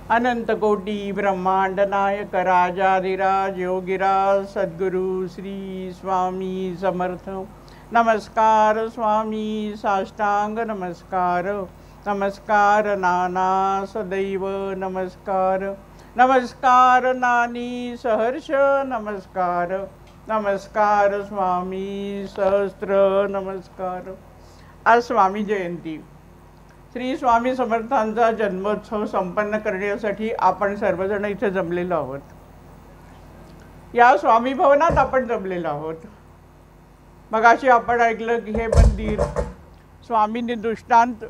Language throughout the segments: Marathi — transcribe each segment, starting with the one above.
अनंत कोटी ब्रह्मांड नायक राजाधिराज योगिराज सद्गुरु श्री स्वामी समर्थ। नमस्कार स्वामी, साष्टांग नमस्कार, नमस्कार नाना सदैव नमस्कार, नमस्कार नानी सहर्ष नमस्कार, नमस्कार स्वामी सहस्त्र नमस्कार। आज स्वामी जयंती, श्री स्वामी समर्थांचा जन्मोत्सव संपन्न करण्यासाठी आपण सर्वजण इथे जमलेलो आहोत। या स्वामी भवनात आपण जमलेलो आहोत। मगाशी आपण ऐकलं की हे मंदिर स्वामींनी दृष्टांत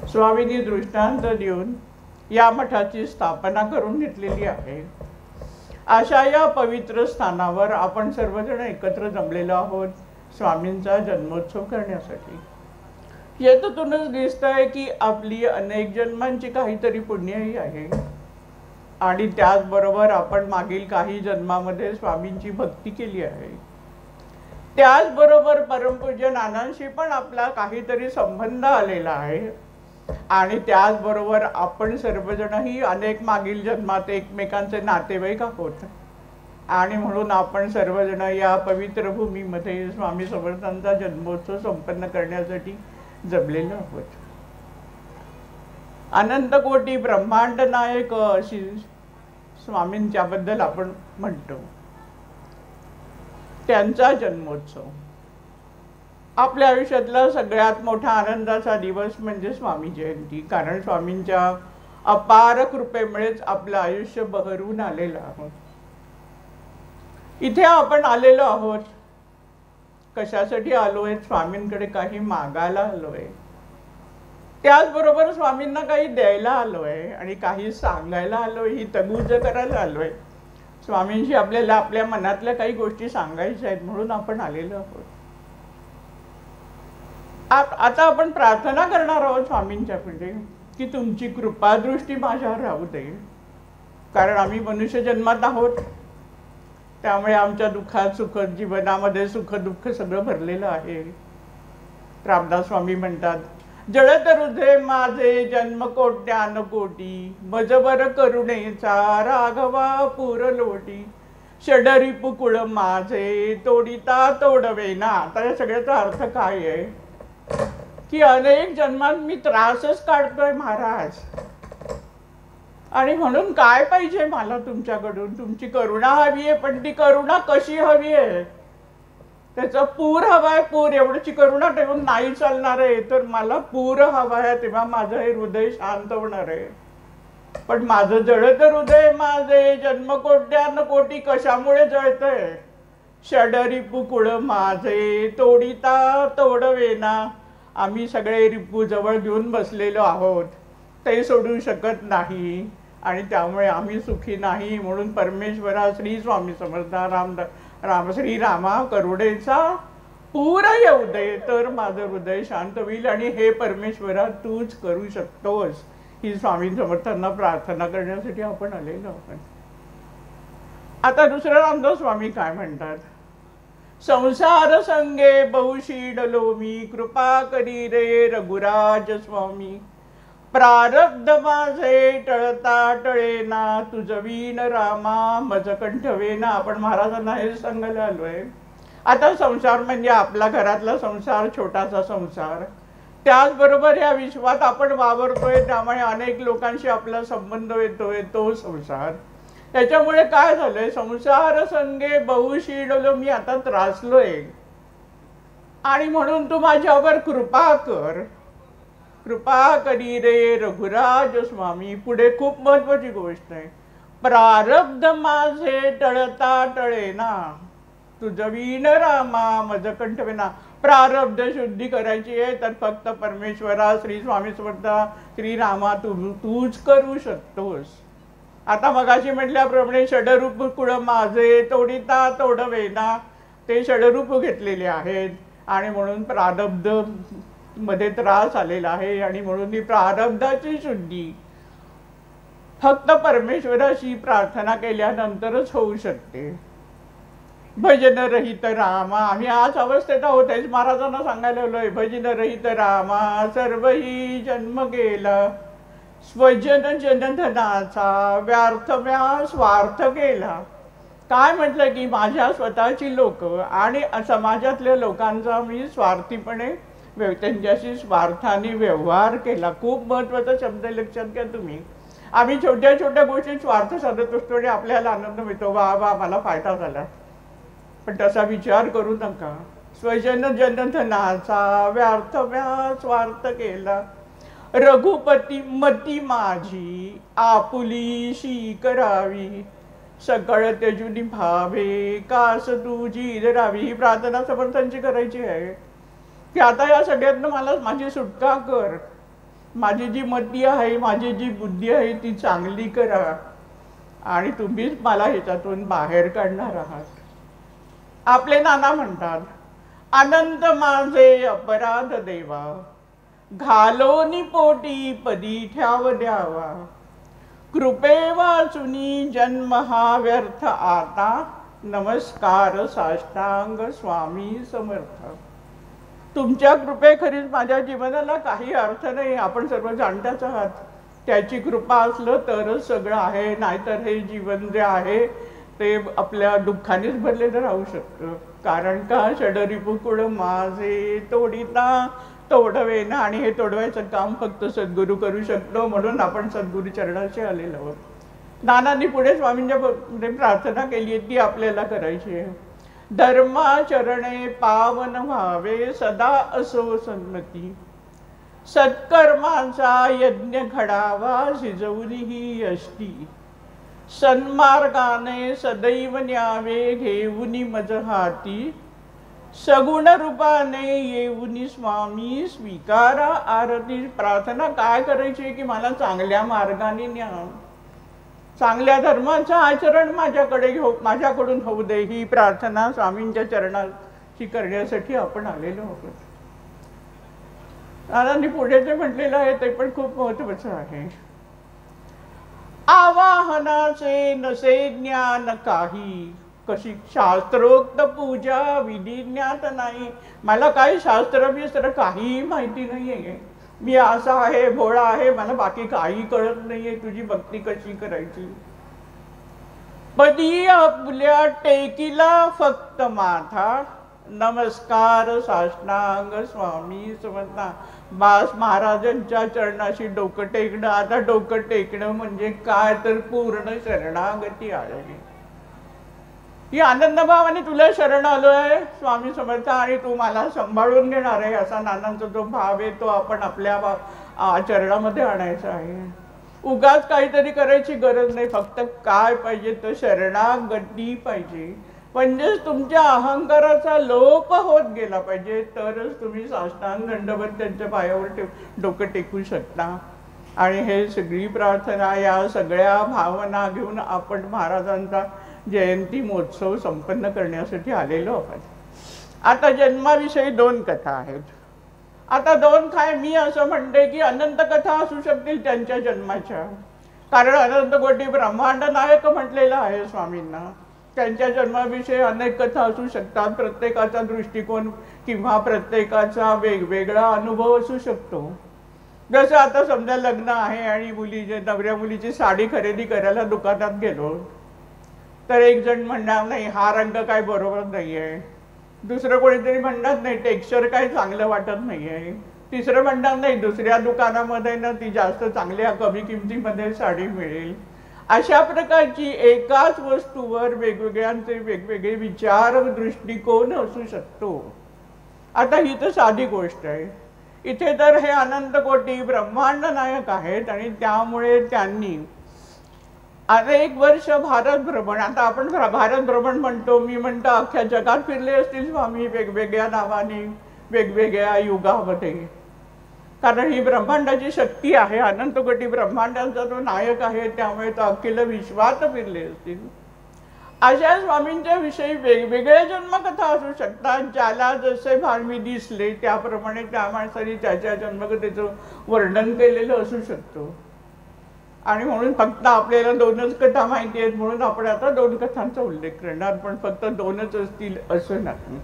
स्वामींनी दृष्टांत देऊन या मठाची स्थापना करून घेतलेली आहे। अशा या पवित्र स्थानावर आपण सर्वजण एकत्र जमलेलो आहोत स्वामींचा जन्मोत्सव करण्यासाठी। यातूनच दिसतंय की आपली अनेक जन्मांची काहीतरी पुण्यही आहे आणि त्याचबरोबर आपण मागील काही जन्मामध्ये स्वामींची भक्ती केली आहे। त्याचबरोबर परमपूज्य नानांशी पण आपला काहीतरी संबंध आलेला आहे आणि त्याचबरोबर आपण सर्वजणही अनेक मागील जन्मात एकमेकांचे नातेवाईक आहोत आणि म्हणून आपण सर्वजण या पवित्र भूमीमध्ये स्वामी समर्थांचा जन्मोत्सव संपन्न करण्यासाठी जमलेलो आहोत। अनंत कोटी ब्रह्मांड नायक अशी स्वामींच्याबद्दल आपण म्हणतो। त्यांचा जन्मोत्सव आपल्या आयुष्यातला सगळ्यात मोठा आनंदाचा दिवस म्हणजे स्वामी जयंती, कारण स्वामींच्या अपार कृपेमुळेच आपलं आयुष्य बहरून आलेलं आहोत। इथे आपण आलेलो आहोत कशासाठी आलोय? स्वामींकडे काही मागायला आलोय, त्याचबरोबर स्वामींना काही द्यायला आलोय आणि काही सांगायला आलोय, ही तगूज करायला आलोय। स्वामींशी आपल्याला आपल्या मनातल्या काही गोष्टी सांगायच्या आहेत म्हणून आपण आलेलो आहोत। आता आपण प्रार्थना करणार आहोत स्वामींच्या पुढे की तुमची कृपा दृष्टी माझ्यावर राहू दे, कारण आम्ही मनुष्य जन्मात आहोत, त्यामुळे आमच्या दुःखात सुख जीवनामध्ये सुख दुःख सगळं भरलेलं आहे। रामदास स्वामी म्हणतात, जळत हृदय माझे जन्म कोट्यान कोटी, मजबर करुणेचा राघवा पूर लोटी, षडरिपु कुळ माझे तोडिता तोडवेना। आता या सगळ्याचा अर्थ काय आहे की अनेक जन्मात मी त्रासच काढतोय महाराज, आणि म्हणून काय पाहिजे मला तुमच्याकडून? तुमची करुणा हवी आहे, पण ती करुणा कशी हवी आहे? त्याचा पूर हवाय, पूर। एवढीची करुणा ठेवून नाही चालणार आहे, तर मला पूर हवा आहे, तेव्हा माझं हे हृदय शांत होणार आहे। पण माझं जळत हृदय माझे जन्म कोट्यान कोटी कशामुळे जळतंय? षडरिपु कुळ माझे तोडिता तोडवेना। आम्ही सगळे रिपू जवळ घेऊन बसलेलो आहोत, ते सोडू शकत नाही आणि त्यामुळे आम्ही सुखी नाही। म्हणून परमेश्वरा श्री स्वामी समर्थ श्री रामा करुणेचा पूर येऊ दे, तर माझं हृदय शांत होईल आणि हे परमेश्वरा तूच करू शकतोस। ही स्वामी समर्थांना प्रार्थना करण्यासाठी आपण आलेलो आहोत। आता दुसरं रामदास स्वामी काय म्हणतात? संसार संगे बहुशीडलो मी, कृपा करी रे रघुराज स्वामी, प्रारब्ध माझे टळता टळेना, तुझवीन रामा मज कंठवेना। आपण महाराजांना हे सांगायला आलोय। आता संसार म्हणजे आपला घरातला संसार, छोटासा संसार, त्याचबरोबर या विश्वात आपण वावरतोय, त्यामुळे अनेक लोकांशी आपला संबंध येतोय, तो संसार। त्याच्यामुळे काय झालंय? संसार संगे बहुशीडलो, मी आता त्रासलोय आणि म्हणून तू माझ्यावर कृपा कर, कृपा करी रे रघुराज स्वामी। पुढे खूप महत्वाची गोष्ट आहे, प्रारब्ध माझे टळता टळेना, तुझवीन रामा मज कंठवेना। प्रारब्ध शुद्धी करायची आहे तर फक्त परमेश्वरा श्री स्वामी समर्थ श्री रामा तूच करू शकतोस। आता मगाशी म्हटल्याप्रमाणे षडरूप कुळ माझे तोडिता तोडवेना, ते षडरूप घेतलेले आहेत आणि म्हणून प्रारब्ध मध्ये त्रास आलेला आहे आणि म्हणून ही प्रारब्धाची शुद्धी फक्त परमेश्वराशी प्रार्थना केल्यानंतरच होऊ शकते. भजन रहित रामा, आम्ही आज अवस्थेत आहोत हेच महाराजांना सांगायला आलोय. भजन रहित रामा सर्वही जन्म गेला, स्वजन जनधनाचा व्यर्थ म्या स्वार्थ केला. काय म्हटलं की माझ्या स्वतःची लोक आणि समाजातल्या लोकांचा मी स्वार्थीपणे त्यांच्याशी स्वार्थाने व्यवहार केला. खूप महत्वाचा शब्द लक्षात घ्या तुम्ही. आम्ही छोट्या छोट्या गोष्टी स्वार्थ साधत असतो आणि आपल्याला आनंद मिळतो, वा वा मला फायदा झाला. पण तसा विचार करू नका. स्वजन जनधनाचा व्यर्थ म्या स्वार्थ केला, रघुपती मती माझी आपुलीशी करावी, सकळ तेजुनी भावे कास तुझी धरावी. ही प्रार्थना समर्थांची करायची आहे की आता या सगळ्यातनं मला माझी सुटका कर. माझी जी मती आहे, माझी जी बुद्धी आहे ती चांगली करा आणि तुम्हीच मला ह्याच्यातून बाहेर काढणार आहात. आपले नाना म्हणतात, अनंत माझे अपराध देवा, घालोनी पोटी पदी ठ्याव द्यावा, कृपे वाचुनी जन्म हा व्यर्थ आता, नमस्कार साष्टांग स्वामी समर्थ. तुमच्या कृपेखरीच माझ्या जीवनाला काही अर्थ नाही. आपण सर्व जाणताच आहात. त्याची कृपा असलं तरच सगळं आहे, नाहीतर हे जीवन जे आहे ते आपल्या दुःखानेच भरलेलं राहू शकतं. कारण का षडरिपुकुळ माझे तोडिता तोडवेना, आणि हे तोडवायचं काम फक्त सद्गुरू करू शकतो. म्हणून आपण सद्गुरू चरणाशी आलेलो आहोत. नानांनी पुढे स्वामींच्या प्रार्थना केली आहे ती आपल्याला करायची आहे. धर्माचरणे पावन व्हावे सदा असो सन्मती, सत्कर्माचा यज्ञ घडावा शिजवली ही यष्टी, सन्मार्गाने सदैव न्यावे घेऊनी मज हाती, सगुण रूपाने येऊनी स्वामी स्वीकारा आरती. प्रार्थना काय करायची की मला चांगल्या मार्गाने न्या, चांगल्या धर्माचं आचरण माझ्याकडून होऊ दे. ही प्रार्थना स्वामींच्या चरणाची करण्यासाठी आपण आलेलो आहोत. दादांनी पुढे जे म्हटलेलं आहे ते पण खूप महत्वाचं आहे. आवाहनाचे नसे ज्ञान काही, कशी शास्त्रोक्त पूजा विधी ज्ञात नाही. मला काही शास्त्र बिस्त्र काही माहिती नाहीये. मी असा आहे, भोळा आहे, मला बाकी काही कळत नाहीये. तुझी भक्ती कशी करायची. पदी आपल्या टेकीला फक्त माथा, नमस्कार साष्टांग स्वामी समर्थ. बास महाराजांच्या चरणाशी डोकं टेकणं. आता डोकं टेकणं म्हणजे काय तर पूर्ण शरणागती आहे. ही आनंदभावाने तुला शरण आलोय स्वामी समर्थ आणि तू मला सांभाळून घेणार आहे असा नानांचा जो भाव आहे तो आपण आपल्या चरणामध्ये आणायचा आहे. उगाच काहीतरी करायची गरज नाही. फक्त काय पाहिजे तर शरणागती पाहिजे. म्हणजेच तुमच्या अहंकाराचा लोप होत गेला पाहिजे तरच तुम्ही साष्टांग दंडवत त्यांच्या पायावर डोकं टेकू शकता. आणि हे सगळी प्रार्थना या सगळ्या भावना घेऊन आपण महाराजांचा जयंती महोत्सव संपन्न करण्यासाठी आलेलो आहोत. आता जन्माविषयी 2 कथा आहेत. आता 2 काय मी असं म्हणते की अनंत कथा असू शकतील त्यांच्या जन्माच्या. कारण अनंत कोटी ब्रह्मांड नायक म्हटलेलं आहे स्वामींना. त्यांच्या जन्माविषयी अनेक कथा असू शकतात. प्रत्येकाचा दृष्टिकोन किंवा प्रत्येकाचा वेगवेगळा अनुभव असू शकतो. जसं आता समजा लग्न आहे आणि नवऱ्या मुलीची साडी खरेदी करायला दुकानात गेलो तर एक जण म्हणणार नाही हा रंग काय बरोबर नाहीये. दुसरं कोणीतरी म्हणणार नाही टेक्स्चर काय चांगलं वाटत नाहीये. तिसरं म्हणणार नाही दुसऱ्या दुकानामध्ये ना ती जास्त चांगल्या कमी किमतीमध्ये साडी मिळेल. अशा प्रकारची एकाच वस्तूवर वेगवेगळ्यांचे वेगवेगळे विचार दृष्टिकोन असू शकतो. आता ही तर साधी गोष्ट आहे. इथे तर हे अनंत कोटी ब्रह्मांड नायक आहेत आणि त्यामुळे त्यांनी अनेक वर्ष भारत भ्रमण. आता आपण भारत भ्रमण म्हणतो, मी म्हणतो अख्ख्या जगात फिरले असतील स्वामी वेगवेगळ्या नावाने वेगवेगळ्या युगामध्ये. कारण ही ब्रह्मांडाची शक्ती आहे. अनंत कोटी ब्रह्मांडाचा जो नायक आहे त्यामुळे तो अखिल विश्वात फिरले असतील. अशा स्वामींच्या विषयी वेगवेगळ्या जन्मकथा असू शकतात. ज्याला जसे भावी दिसले त्याप्रमाणे त्या माणसाने त्याच्या जन्मकथेचं वर्णन केलेलं असू शकतो. आणि म्हणून फक्त आपल्याला 2च कथा माहिती आहेत म्हणून आपण आता 2 कथांचा उल्लेख करणार, पण फक्त 2च असतील असं नाही.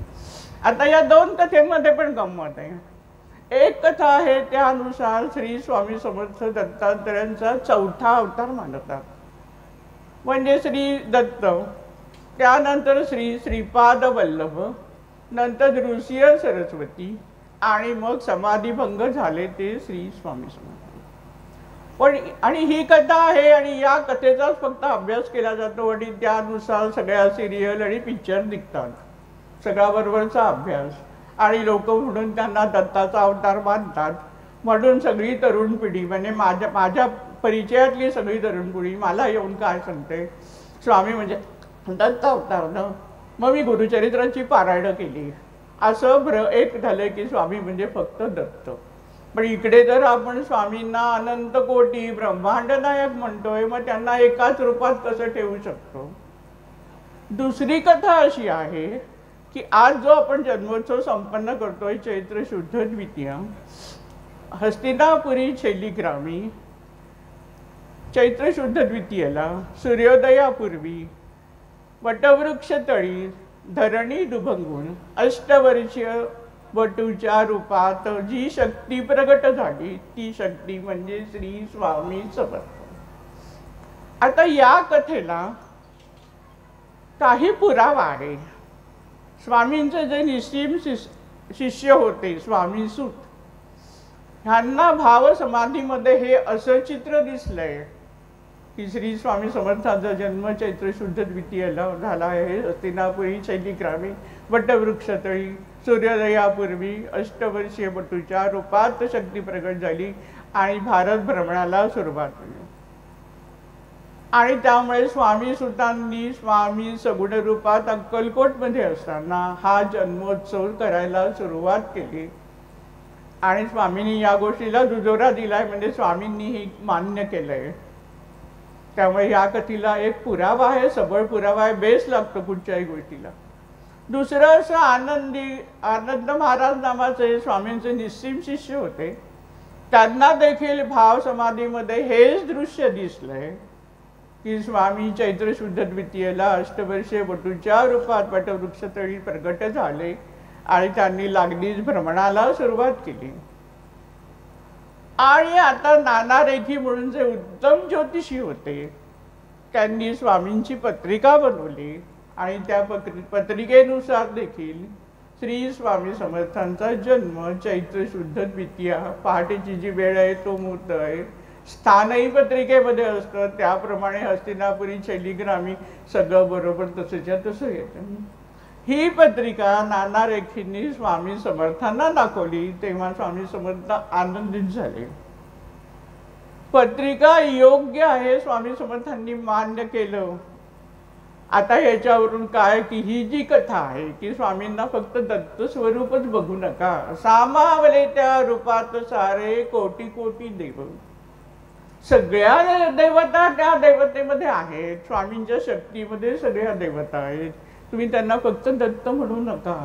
आता या 2 कथेमध्ये पण गंमत आहे. एक कथा आहे त्यानुसार श्री स्वामी समर्थ दत्तात्रयांचा 4था अवतार मानतात. म्हणजे श्री दत्त, त्यानंतर श्री श्रीपाद वल्लभ, नंतर नृसिंह सरस्वती आणि मग समाधीभंग झाले ते श्री स्वामी समर्थ. पण आणि ही कथा आहे आणि या कथेचाच फक्त अभ्यास केला जातो आणि त्यानुसार सगळ्या सिरियल आणि पिक्चर निघतात, सगळा बरोबरचा अभ्यास. आणि लोक म्हणून त्यांना दत्ताचा अवतार मानतात. म्हणून सगळी तरुण पिढी म्हणजे माझ्या परिचयातली सगळी तरुण पिढी मला येऊन काय सांगते, स्वामी म्हणजे दत्त अवतार ना, मग मी गुरुचरित्राची पारायणं केली असं एक झालं की स्वामी म्हणजे फक्त दत्त. पण इकडे जर आपण स्वामींना अनंत कोटी ब्रह्मांड नायक म्हणतोय, मग त्यांना एकाच रूपात कसं ठेवू शकतो. दुसरी कथा अशी आहे की आज जो आपण जन्मोत्सव संपन्न करतोय चैत्र शुद्ध द्वितीया, हस्तिनापुरी शैलीग्रामी चैत्र शुद्ध द्वितीयेला सूर्योदयापूर्वी वटवृक्ष तळी धरणी दुभंगून अष्टवर्षीय वटूच्या रूपात जी शक्ती प्रगट झाली ती शक्ती म्हणजे श्री स्वामी समर्थ. आता या कथेला काही पुरावा आहे. स्वामींचे जे निस्सीम शिष्य होते स्वामी सूत, ह्यांना भाव समाधीमध्ये हे असं चित्र दिसलंय की श्री स्वामी समर्थांचा जन्म चैत्र शुद्ध द्वितीयेला झाला आहे. हस्तिनापुरी शैलीग्रामी वटवृक्षतळी सूर्योदयापूर्वी अष्टवर्षीय वटूच्या रूपात शक्ती प्रगट झाली आणि भारत भ्रमणाला सुरुवात झाली. आणि त्यामुळे स्वामी सुतांनी स्वामी सगुण रूपात अक्कलकोटमध्ये असताना हा जन्मोत्सव करायला सुरुवात केली. आणि स्वामींनी या गोष्टीला दुजोरा दिलाय, म्हणजे स्वामींनी ही मान्य केलंय. त्यामुळे या कथेला एक पुरावा आहे, सबळ पुरावा आहे, बेस लागतो कुठच्याही गोष्टीला. दुसरं असं आनंद महाराज नावाचे स्वामींचे निस्सीम शिष्य होते. त्यांना देखील भाव समाधीमध्ये हेच दृश्य दिसलंय की स्वामी चैत्र शुद्ध द्वितीयेला अष्टवर्षीय वटूच्या रूपात वटवृक्षतळी प्रगट झाले आणि त्यांनी लागलीच भ्रमणाला सुरुवात केली. आणि आता नाना रेखी म्हणून जे उत्तम ज्योतिषी होते त्यांनी स्वामींची पत्रिका बनवली आणि त्या पत्रिकेनुसार देखील श्री स्वामी समर्थांचा जन्म चैत्र शुद्ध द्वितीया पहाटेची जी वेळ आहे तो मुहूर्त आहे, स्थानही पत्रिकेमध्ये असतं. त्याप्रमाणे हस्तिनापुरी शैलीग्रामी सगळं बरोबर तसंच्या तसं येतं. ही पत्रिका नाना रेखींनी स्वामी समर्थांना दाखवली तेव्हा स्वामी समर्थ आनंदित झाले. पत्रिका योग्य आहे स्वामी समर्थांनी मान्य केलं. आता याच्यावरून काय की ही जी कथा आहे की स्वामींना फक्त दत्त स्वरूपच बघू नका, सामावले त्या रूपात सारे कोटी कोटी देव, सगळ्या देवता त्या देवतेमध्ये आहेत. स्वामींच्या शक्तीमध्ये सगळ्या देवता आहेत. तुम्ही त्यांना फक्त दत्त म्हणू नका.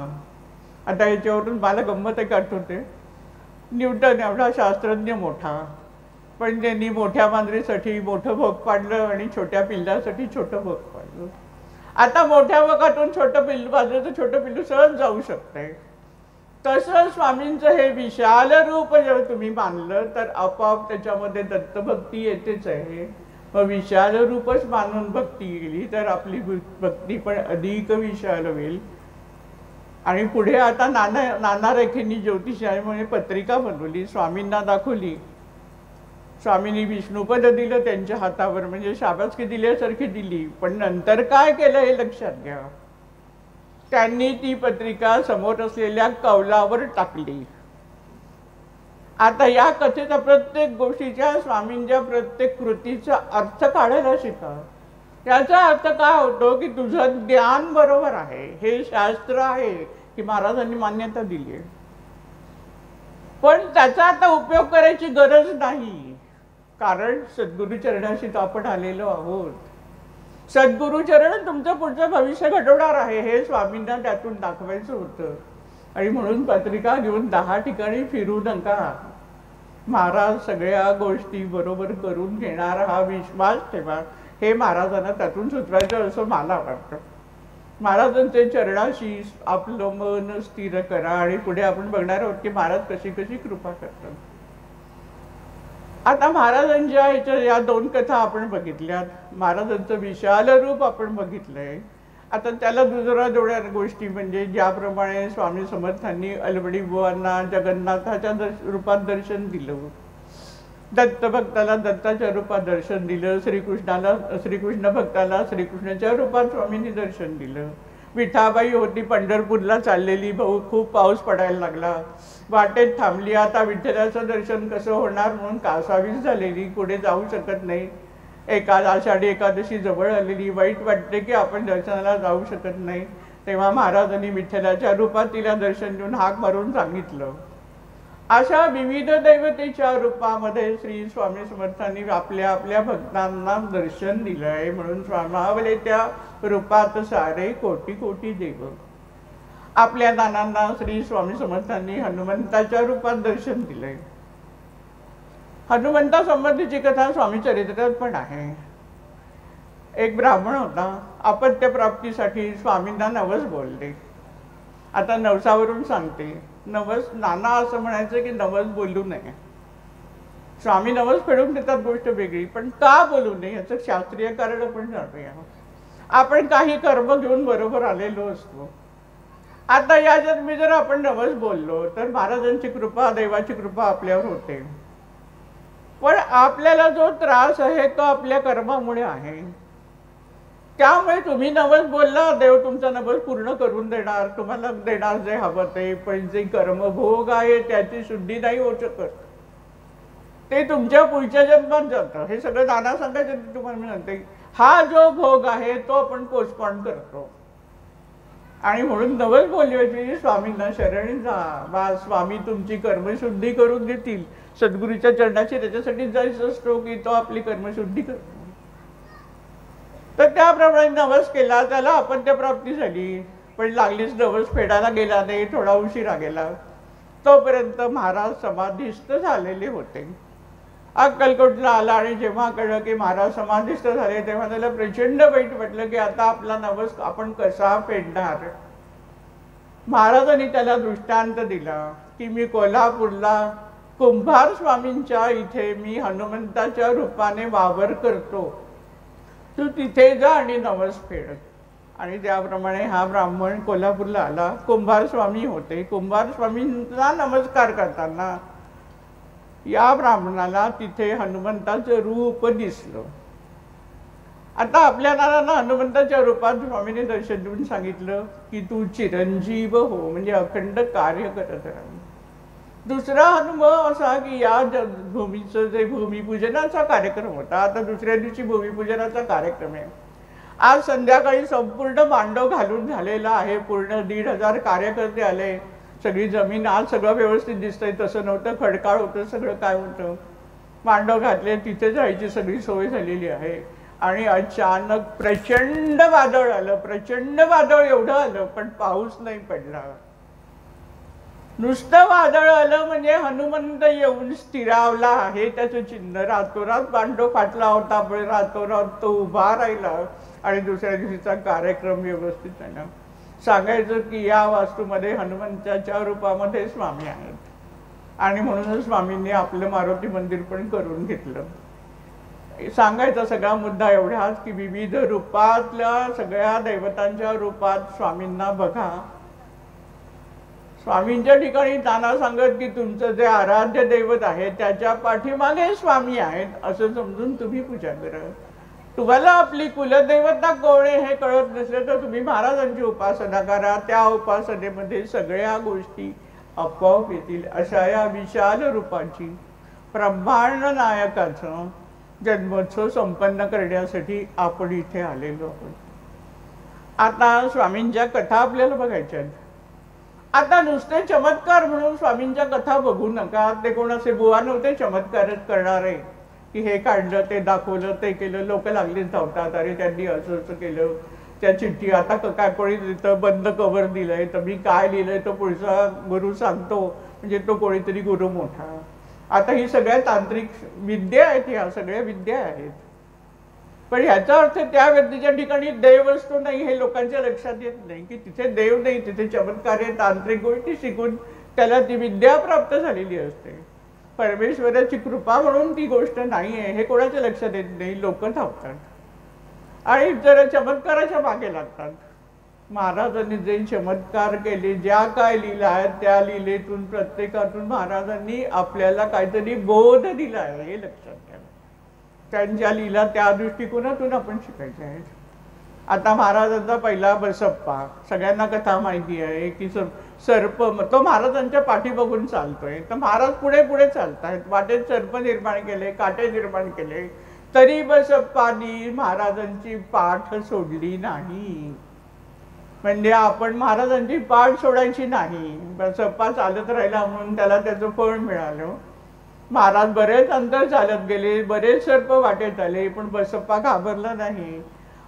आता याच्यावरून मला गंमत एक आठवते. न्यूटन एवढा शास्त्रज्ञ मोठा, पण त्यांनी मोठ्या मांजरीसाठी मोठं भोग पाडलं आणि छोट्या पिल्लासाठी छोटं भोग पाडलं. आता मोठ्या भोगातून छोटं पिल्लू पाजलं तर छोटं पिल्लू सहज जाऊ शकतंय. तसं स्वामींचं हे विशाल रूप जर तुम्ही मानलं तर आपोआप त्याच्यामध्ये दत्तभक्ती येतेच आहे. मग विशाल रूपच मानून भक्ती केली तर आपली भक्ती पण अधिक विशाल होईल. आणि पुढे आता नाना रेखेंनी ज्योतिषामुळे पत्रिका बनवली, स्वामींना दाखवली. स्वामींनी विष्णुपद दिलं त्यांच्या हातावर, म्हणजे शाबासकी दिल्यासारखी दिली. पण नंतर काय केलं हे लक्षात घ्या. त्यांनी ती पत्रिका समोर असलेल्या कौलावर टाकली. आता या कथेचा प्रत्येक गोष्टीच्या स्वामींच्या प्रत्येक कृतीचा अर्थ काढायला शिका. त्याचा अर्थ काय होतो की तुझं ज्ञान बरोबर आहे, हे शास्त्र आहे की महाराजांनी मान्यता दिली आहे, पण त्याचा आता उपयोग करायची गरज नाही. कारण सद्गुरू चरणाशी आपण आलेलो आहोत. सद्गुरुचरण तुमचं पुढचं भविष्य घडवणार आहे हे स्वामींना त्यातून दाखवायचं होतं. आणि म्हणून पत्रिका घेऊन 10 ठिकाणी फिरू नका. महाराज सगळ्या गोष्टी बरोबर करून घेणार हा विश्वास ठेवा. हे महाराजांना त्यातून सुचवायचं असं मला वाटतं. महाराजांचे चरणाशी आपलं मन स्थिर करा आणि पुढे आपण बघणार आहोत की महाराज कशी कशी कृपा करतात. आता महाराजांच्या ह्याच्या या 2 कथा आपण बघितल्यात. महाराजांचं विशाल रूप आपण बघितलंय. आता त्याला दुसऱ्या जोड्या गोष्टी म्हणजे ज्याप्रमाणे स्वामी समर्थांनी अलवडी बुवांना जगन्नाथाच्या रूपात दर्शन दिलं, दत्त भक्ताला दत्ताच्या रूपात दर्शन दिलं, श्रीकृष्ण भक्ताला श्रीकृष्णाच्या रूपात स्वामींनी दर्शन दिलं. विठाबाई होती पंढरपूरला चाललेली, खूप पाऊस पडायला लागला, वाटेत थांबली. आता विठ्ठलाचं दर्शन कसं होणार म्हणून कासावीस झालेली, पुढे जाऊ शकत नाही. आषाढी एकादशी जवळ आलेली, वाईट वाटते की आपण दर्शनाला जाऊ शकत नाही. तेव्हा महाराजांनी विठ्ठलाच्या रूपात तिला दर्शन देऊन हाक मारून सांगितलं. अशा विविध दैवतेच्या रूपामध्ये श्री स्वामी समर्थांनी आपल्या आपल्या भक्तांना दर्शन दिलंय. म्हणून स्वामावले त्या रूपात सारे कोटी कोटी देव. आपल्या नानांना श्री स्वामी समर्थांनी हनुमंताच्या रूपात दर्शन दिलंय. हनुमंता संबंधीची कथा स्वामी चरित्रात पण आहे. एक ब्राह्मण होता, अपत्य प्राप्तीसाठी स्वामींना नवस बोलले. आता नवसावरून सांगते. नवस नाना असं म्हणायचं की नवस बोलू नये. स्वामी नवस फेडून देतात गोष्ट वेगळी, पण का बोलू नये याचं शास्त्रीय कारण आपण जाणूया. आपण काही कर्म घेऊन बरोबर आलेलो असतो. आता या जन्मी जर आपण नवस बोललो तर महाराजांची कृपा, देवाची कृपा आपल्यावर होते. पण आपल्याला जो त्रास आहे तो आपल्या कर्मामुळे आहे. त्यामुळे तुम्ही नवस बोलला, देव तुमचा नवस पूर्ण करून देणार, तुम्हाला देणार जे हवं ते. पण जे कर्मभोग आहे त्याची शुद्धी नाही होऊ शकत. ते तुमच्या पुढच्या जन्मात जातं. हे सगळं नाना सांगायचं तुम्हाला मी म्हणते. हा जो भोग आहे तो आपण पोस्टपोन करतो. आणि म्हणून नवस बोलल्याची स्वामींना शरणी जा. बा स्वामी तुमची कर्मशुद्धी करून देतील. सद्गुरूच्या चरणाशी त्याच्यासाठी जायचं असतो की तो आपली कर्मशुद्धी करतो. तर त्याप्रमाणे नवस केला, त्याला अपत्य प्राप्ती झाली, पण लागलीच नवस फेडायला गेला नाही, थोडा उशिरा गेला. तोपर्यंत महाराज समाधिस्थ झालेले होते. अक्कलकोटला आला आणि जेव्हा कळलं की महाराज समाधिस्थ झाले तेव्हा त्याला प्रचंड वाईट वाटलं की आता आपला नवस आपण कसा फेडणार. महाराजांनी त्याला दृष्टांत दिला की मी कोल्हापूरला कुंभार स्वामींच्या इथे मी हनुमंताच्या रूपाने वावर करतो, तू तिथे जा आणि नवस फेड. आणि त्याप्रमाणे हा ब्राह्मण कोल्हापूरला आला. कुंभार स्वामी होते. कुंभार स्वामींचा नमस्कार करताना या ब्राह्मणाला तिथे हनुमंताचं रूप दिसलं. आता आपल्या नानांना हनुमंताच्या रूपात स्वामीने दर्शन देऊन सांगितलं की तू चिरंजीव हो, म्हणजे अखंड कार्य करत राहा. दुसरा अनुभव असा की या भूमीचं जे भूमिपूजनाचा कार्यक्रम होता, आता दुसऱ्या दिवशी भूमिपूजनाचा कार्यक्रम आहे. आज संध्याकाळी संपूर्ण मांडव घालून झालेला आहे. पूर्ण 1,500 कार्यकर्ते आले. सगळी जमीन आज सगळं व्यवस्थित दिसतंय. तसं नव्हतं, खडकाळ होतं, सगळं काय होतं. मांडव घातले, तिथे जायची सगळी सोय झालेली आहे. आणि अचानक प्रचंड वादळ आलं. प्रचंड वादळ एवढं आलं पण पाऊस नाही पडला. नुसतं वादळ आलं म्हणजे हनुमंत येऊन स्थिरावला आहे त्याचं चिन्ह. रातोरात मांडव फाटला होता पण रातोरात तो उभा राहिला आणि दुसऱ्या दिवशीचा कार्यक्रम व्यवस्थित झाला. सांगायचं की या वास्तूमध्ये हनुमंताच्या रूपामध्ये स्वामी आहेत आणि म्हणूनच स्वामींनी आपलं मारुती मंदिर पण करून घेतलं. सांगायचा सगळा मुद्दा एवढाच की विविध रूपातल्या सगळ्या दैवतांच्या रूपात स्वामींना बघा. स्वामींच्या ठिकाणी नाना सांगत की तुमचं जे आराध्य दैवत आहे त्याच्या पाठीमागे स्वामी आहेत असं समजून तुम्ही पूजा करा. तुम्हाला आपली कुलदैवता कोण आहे हे कळत नसेल तर तुम्ही महाराजांची उपासना करा. त्या उपासनेमध्ये सगळ्या गोष्टी आपोआप येतील. अशा या विशाल रूपाची ब्रह्मांड नायकाचं जन्मोत्सव संपन्न करण्यासाठी आपण इथे आलेलो आहोत. आता स्वामींच्या कथा आपल्याला बघायच्या आहेत. आता नुसते चमत्कार म्हणून स्वामींच्या कथा बघू नका. ते कोणाचे बुवा नव्हते चमत्कारच करणारे. की हे काढलं, ते दाखवलं, ते केलं. लोक लागलीच धावतात, अरे त्यांनी असं असं केलं, त्या चिठ्ठी आता काय कोणी तिथं बंद कव्हर दिलंय, तर मी काय लिहिलंय तो पुढचा गुरु सांगतो, म्हणजे तो कोणीतरी गुरु मोठा. आता ही सगळ्या तांत्रिक विद्या आहेत, ह्या सगळ्या विद्या आहेत. पण ह्याचा अर्थ त्या व्यक्तीच्या ठिकाणी देव असतो नाही हे लोकांच्या लक्षात येत नाही, की तिथे देव नाही, तिथे चमत्कार आहे, तांत्रिक गोष्टी शिकून त्याला ती विद्या प्राप्त झालेली असते. परमेश्वराची कृपा म्हणून ती गोष्ट नाही आहे हे कोणाच्या लक्षात येत नाही. लोक धावतात आणि जरा चमत्काराच्या मागे लागतात. महाराजांनी जे चमत्कार केले, ज्या काय लीला आहेत, त्या लीलेतून प्रत्येकातून महाराजांनी आपल्याला काहीतरी बोध दिला आहे हे लक्षात घ्या. त्यांच्या लीला त्या दृष्टिकोनातून आपण शिकायचे आहेत. आता महाराजांचा पहिला बसप्पा, सगळ्यांना कथा माहिती आहे की सर्प, तो महाराजांच्या पाठी बघून चालतोय, तर महाराज पुढे पुढे चालतायत, वाटेत सर्प निर्माण केले, काटे निर्माण केले, तरी बसप्पानी महाराजांची पाठ सोडली नाही. म्हणजे आपण महाराजांची पाठ सोडायची नाही. बसप्पा चालत राहिला म्हणून त्याला त्याचं फळ मिळालं. महाराज बरेच अंतर चालत गेले, बरेच सर्प वाटेत आले, पण बसप्पा घाबरला नाही.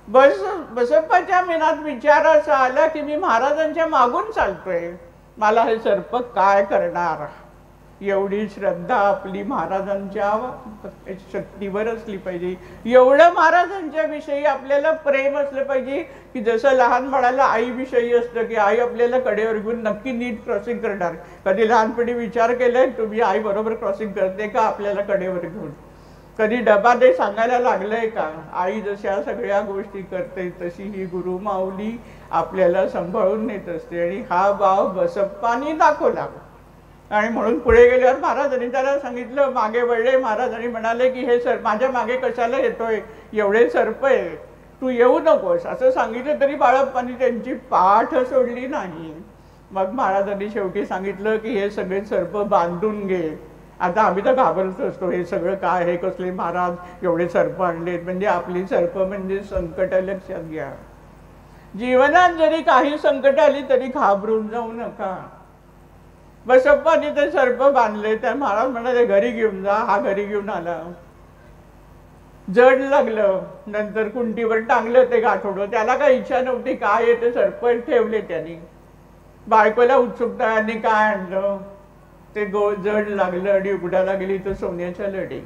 बसप्पाच्या मनात विचार असा आला की मी महाराजांच्या मागून चालतोय, मला हे सर्प काय करणार. एवढी श्रद्धा आपली महाराजांच्या शक्तीवर असली पाहिजे, एवढं महाराजांच्या विषयी आपल्याला प्रेम असलं पाहिजे की जसं लहान बाळाला आईविषयी असतं की आई आपल्याला कडेवर घेऊन नक्की नीट क्रॉसिंग करणार. कधी लहानपणी विचार केलाय तुम्ही आई बरोबर क्रॉसिंग करते का आपल्याला कडेवर घेऊन? कधी डबा दे सांगायला लागलंय का? आई जशा सगळ्या गोष्टी करते तशी ही गुरु माऊली आपल्याला सांभाळून नेत असते. आणि हा भाव बसप्पानी दाखवला. आणि म्हणून पुढे गेल्यावर महाराजांनी त्याला सांगितलं, मागे वळले महाराजांनी म्हणाले की हे माझ्या मागे कशाला येतोय, एवढे सर्प आहे, तू येऊ नकोस असं सांगितलं, तरी बाळप्पांनी त्यांची पाठ सोडली नाही. मग महाराजांनी शेवटी सांगितलं की हे सगळे सर्प बांधून घे. आता आम्ही तर घाबरत असतो, हे सगळं काय, हे कसले महाराज एवढे सर्प आणलेत. म्हणजे आपली सर्प म्हणजे संकट. लक्षात घ्या, जीवनात जरी काही संकट आली तरी घाबरून जाऊ नका. बसप्पाने ते सर्प बांधले, त्या महाराज म्हणाले घरी घेऊन जा. हा घरी घेऊन आला, जड लागलं, नंतर कुंटीवर टांगलं ते गाठोडं. त्याला काही इच्छा नव्हती, काय ते सर्प ठेवले त्यांनी. बायकोला उत्सुकता, आणि काय आणलं, ते जड लागलं आणि उघडायला गेली तर सोन्याच्या लढी.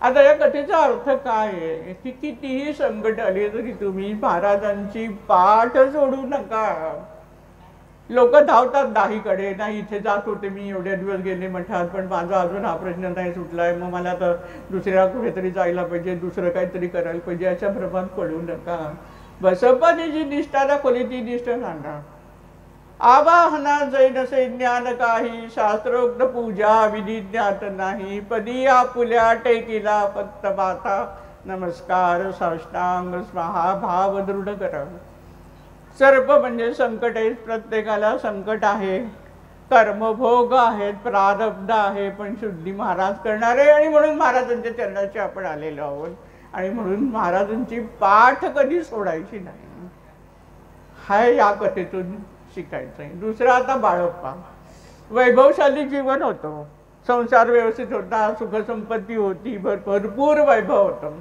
आता या कथेचा अर्थ काय आहे की कितीही संकट आली तरी तुम्ही महाराजांची पाठ सोडू नका. लोक धावतात दाहीकडे, नाही इथे जात होते मी, एवढ्या दिवस गेले मठात, पण माझा अजून हा प्रश्न नाही सुटलाय, मग मला तर दुसऱ्या कुठेतरी जायला पाहिजे, दुसरं काहीतरी करायला पाहिजे, याच्या भ्रमात पडू नका. बसप्पाने जी निष्ठा दाखवली ती निष्ठा सांगा. आवाहना जैन सैन्यान काही, शास्त्रोक्त पूजा विधी ज्ञात नाही, पदी आपुल्या टेकीला फक्त माता, नमस्कार साष्टांग स्वाहा भाव दृढ करा. सर्प म्हणजे संकट आहे, प्रत्येकाला संकट आहे, कर्मभोग आहेत, प्रारब्ध आहे, पण शुद्धी महाराज करणार आहे. आणि म्हणून महाराजांच्या चरणाचे आपण आलेलो आहोत. आणि म्हणून महाराजांची पाठ कधी सोडायची नाही, हा या कथेतून शिकायचं आहे. दुसरं आता बाळप्पा, वैभवशाली जीवन होतं, संसार व्यवस्थित होता, सुखसंपत्ती होती, भरपूर वैभव होतं.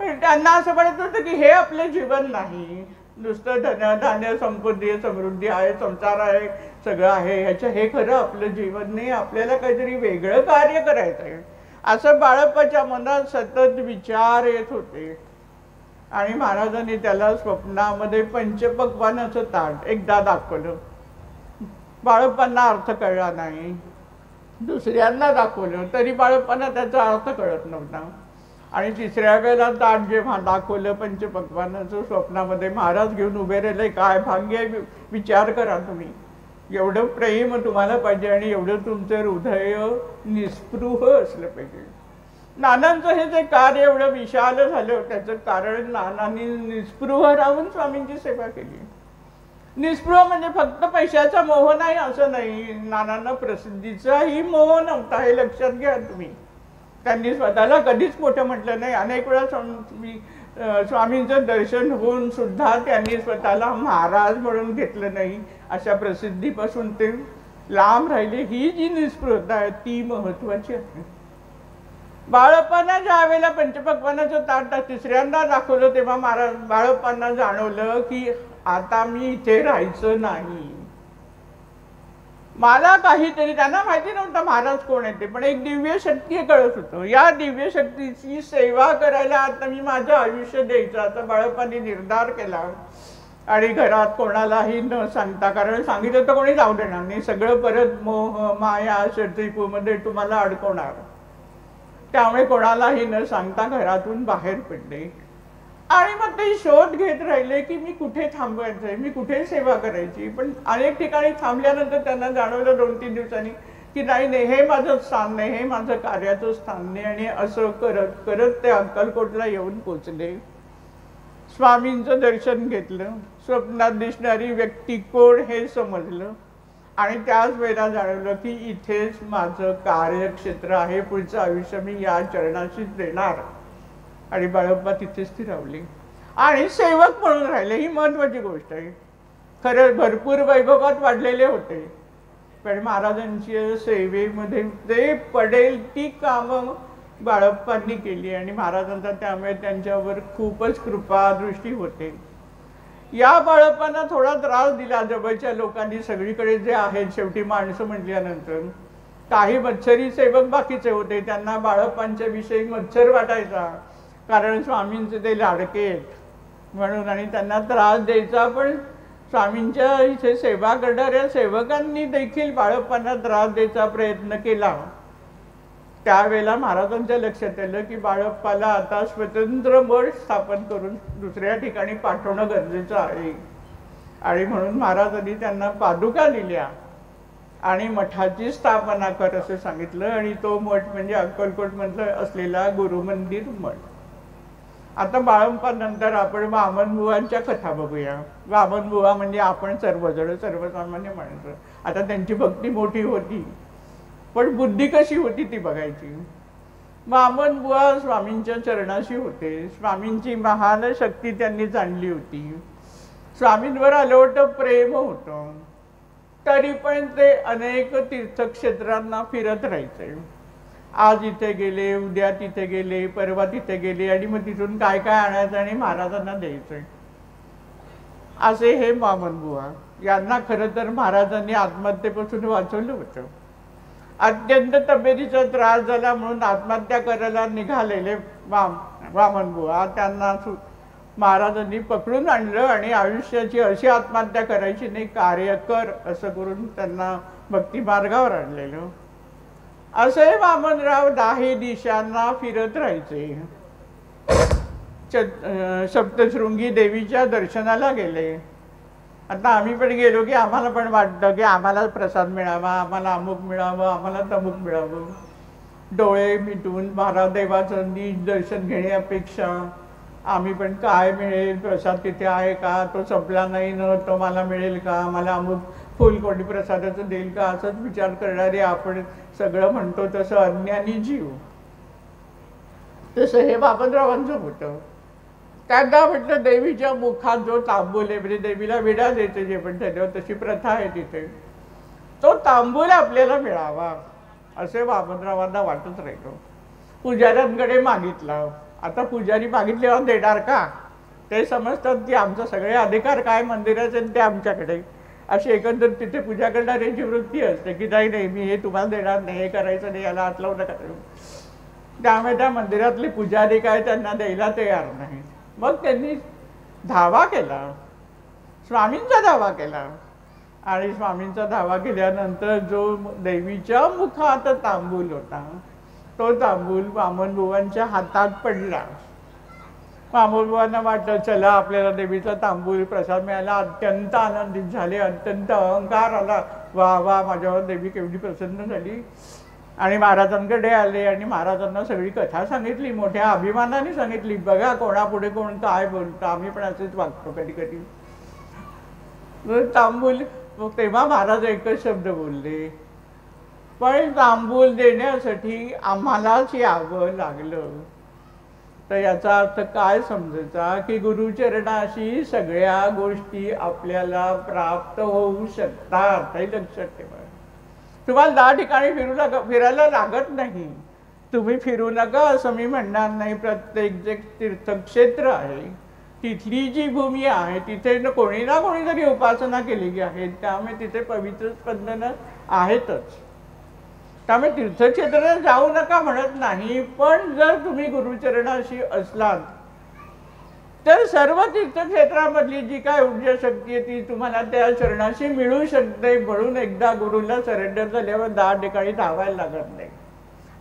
पण त्यांना असं वाटत होतं की हे आपले जीवन नाही, नुसतं धान्य संपत्ती समृद्धी आहे, संसार आहे, सगळं आहे, हे खरं आपलं जीवन नाही, आपल्याला काहीतरी वेगळं कार्य करायचं आहे असं बाळप्पाच्या मनात सतत विचार येत होते. आणि महाराजांनी त्याला स्वप्नामध्ये पंचपक्वान्नाचं ताट एकदा दाखवलं. बाळप्पांना अर्थ कळला नाही, दुसऱ्यांना दाखवलं तरी बाळप्पांना त्याचा अर्थ कळत नव्हता. आणि तिसऱ्या वेळेला ताट जेव्हा दाखवलं पंचपक्वान्नाचं, स्वप्नामध्ये महाराज घेऊन उभे राहिले. काय भाग्य, विचार करा तुम्ही, एवढं प्रेम तुम्हाला पाहिजे आणि एवढं तुमचं हृदय निस्पृह असलं पाहिजे. नानांचं हे जे कार्य एवढं विशाल झालं त्याचं कारण नानांनी निस्पृह राहून स्वामींची सेवा केली. निस्पृह म्हणजे फक्त पैशाचा मोह नाही असं नाही, नानांना प्रसिद्धीचाही मोह नव्हता, हे लक्षात घ्या तुम्ही. त्यांनी स्वतःला कधीच मोठं म्हटलं नाही. अनेक वेळा स्वामींचं दर्शन होऊन सुद्धा त्यांनी स्वतःला महाराज म्हणून घेतलं नाही. अशा प्रसिद्धीपासून ते लांब राहिले. ही जी निस्पृहता आहे ती महत्वाची आहे. बाळप्पांना ज्या वेळेला पंचपक्वान्नाचं ताट तिसऱ्यांदा दाखवलं तेव्हा महाराज बाळप्पांना जाणवलं की आता मी इथे राहायचं नाही. मला काहीतरी, त्यांना माहिती नव्हतं महाराज कोण आहे ते, पण एक दिव्य शक्ती कळत होतं. या दिव्य शक्तीची सेवा करायला आता मी माझं आयुष्य द्यायचं आता बाळप्पांनी निर्धार केला. आणि घरात कोणालाही न सांगता, कारण सांगितलं तर कोणी जाऊ देणार नाही, सगळं परत मोह माया शत्रुपूमध्ये तुम्हाला अडकवणार. त्यामुळे कोणालाही न सांगता घरातून बाहेर पडले. आणि मग ते शोध घेत राहिले की मी कुठे थांबवायचंय, मी कुठे सेवा करायची. पण अनेक ठिकाणी थांबल्यानंतर त्यांना जाणवलं 2-3 दिवसांनी की नाही, हे माझं स्थान नाही, हे माझं कार्याचं स्थान नाही. आणि असं करत करत ते अक्कलकोटला येऊन पोचले. स्वामींचं दर्शन घेतलं, स्वप्नात दिसणारी व्यक्ती कोण हे समजलं. आणि त्याच वेळेला जाणवलं की इथेच माझं कार्यक्षेत्र आहे, पुढचं आयुष्य मी या चरणाशीच देणार. आणि बाळप्पा तिथेच स्थिरावले आणि सेवक म्हणून राहिले. ही महत्वाची गोष्ट आहे. खरं भरपूर वैभवात वाढलेले होते, पण महाराजांच्या सेवेमध्ये जे पडेल ती कामं बाळप्पांनी केली. आणि महाराजांचा त्यामुळे त्यांच्यावर खूपच कृपा दृष्टी होते. या बाळप्पांना थोडा त्रास दिला जवळच्या लोकांनी, सगळीकडे जे आहेत. शेवटी माणसं म्हटल्यानंतर काही मत्सरी सेवक बाकीचे होते, त्यांना बाळप्पांच्या विषयी मत्सर वाटायचा, कारण स्वामींचे ते लाडके आहेत म्हणून, आणि त्यांना त्रास द्यायचा. पण स्वामींच्या इथे सेवा करणाऱ्या सेवकांनी देखील बाळप्पांना त्रास द्यायचा प्रयत्न केला. त्यावेळेला महाराजांच्या लक्षात आलं की बाळप्पाला आता स्वतंत्र मठ स्थापन करून दुसऱ्या ठिकाणी पाठवणं गरजेचं आहे. आणि म्हणून महाराजांनी त्यांना पादुका दिल्या आणि मठाची स्थापना कर असं सांगितलं. आणि तो मठ म्हणजे अक्कलकोटमधलं असलेला गुरुमंदिर मठ. आता बाळप्पानंतर आपण वामनबुवांच्या कथा बघूया. वामनबुवा म्हणजे आपण सर्वजण सर्वसामान्य माणसं. आता त्यांची भक्ती मोठी होती, पण बुद्धी कशी होती ती बघायची. वामनबुवा स्वामींच्या चरणाशी होते. स्वामींची महान शक्ती त्यांनी जाणली होती. स्वामींवर अलोट प्रेम होतं, तरी पण ते अनेक तीर्थक्षेत्रांना फिरत राहायचे. आज इथे गेले, उद्या तिथे गेले, परवा तिथे गेले, आणि मग तिथून काय काय आणायचं आणि महाराजांना द्यायचं. असे हे वामनबुवा. यांना खरं तर महाराजांनी आत्महत्येपासून वाचवलं होतं. अत्यंत तब्येतीचा त्रास झाला म्हणून आत्महत्या करायला निघालेले वामनबुवा, त्यांना महाराजांनी पकडून आणलं आणि आयुष्याची अशी आत्महत्या करायची नाही, कार्य कर असं करून त्यांना भक्ती मार्गावर आणलेलं. असे वामनराव 10 दिशांना फिरत राहायचे. सप्तशृंगी देवीच्या दर्शनाला गेले. आता आम्ही पण गेलो की आम्हाला पण वाटतं की आम्हाला प्रसाद मिळावा, आम्हाला अमुक मिळावं, आम्हाला तमुक मिळावं. डोळे मिटून महादेवाचं नीट दर्शन घेण्यापेक्षा आम्ही पण काय मिळेल, प्रसाद तिथे आहे का, तो संपला नाही न, तो मला मिळेल का, मला अमुक फुलकोटी प्रसादाचं देईल का, असंच विचार करणारे आपण सगळं म्हणतो तसं अज्ञानी जीव. तसं हे बापनरावांचं होतं. त्यांना म्हटलं देवीच्या मुखात जो तांबूल आहे, म्हणजे देवीला विडा द्यायचं जे पण त्याच्यावर तशी प्रथा आहे तिथे, तो तांबूल आपल्याला मिळावा असे बापनरावांना वाटत राहिलो. पुजाऱ्यांकडे मागितला. आता पुजारी मागितल्यावर देणार का, ते समजतात की आमचा सगळे अधिकार काय मंदिराचे ते आमच्याकडे, अशी एकंदर तिथे पूजा करणाऱ्यांची वृत्ती असते की नाही नाही मी हे तुम्हाला देणार नाही, हे करायचं नाही, याला हात लावू नका. त्यामुळे त्या मंदिरातले पुजारी काय त्यांना द्यायला तयार नाही. मग त्यांनी धावा केला, स्वामींचा धावा केला. आणि स्वामींचा धावा केल्यानंतर जो देवीच्या मुखात तांबूल होता तो तांबूल वामनबुवांच्या हातात पडला. वामनबुवांना वाटलं चला आपल्याला देवीचा तांबूल प्रसाद मिळाला. अत्यंत आनंदित झाले, अत्यंत अहंकार आला, वा वा माझ्यावर देवी केवढी प्रसन्न झाली. आणि महाराजांकडे आले आणि महाराजांना सगळी कथा सांगितली, मोठ्या अभिमानाने सांगितली. बघा कोणापुढे कोण काय बोलतं, आम्ही पण असेच वागतो कधी कधी. तांबूल, तेव्हा महाराज एकच शब्द बोलले, पण तांबूल देण्यासाठी आम्हालाच यावं लागलं. तर याचा अर्थ काय समजायचा की गुरुचरणाशी सगळ्या गोष्टी आपल्याला प्राप्त होऊ शकतात, हे लक्षात ठेवा. तुम्हाला 10 ठिकाणी फिरायला लागत नाही. तुम्ही फिरू नका असं मी म्हणणार नाही. प्रत्येक जे तीर्थक्षेत्र आहे तिथली जी भूमी आहे तिथे कोणी ना कोणीतरी उपासना केलेली आहे, त्यामुळे तिथे पवित्र स्पंदनं आहेतच. त्यामुळे तीर्थक्षेत्रात जाऊ नका म्हणत नाही, पण जर तुम्ही गुरुचरणाशी असलात तर सर्व तीर्थक्षेत्रामधली जी काय ऊर्जा शक्ती आहे ती तुम्हाला त्या चरणाशी मिळू शकते. म्हणून एकदा गुरुला सरेंडर झाल्यावर 10 ठिकाणी धावायला लागत नाही.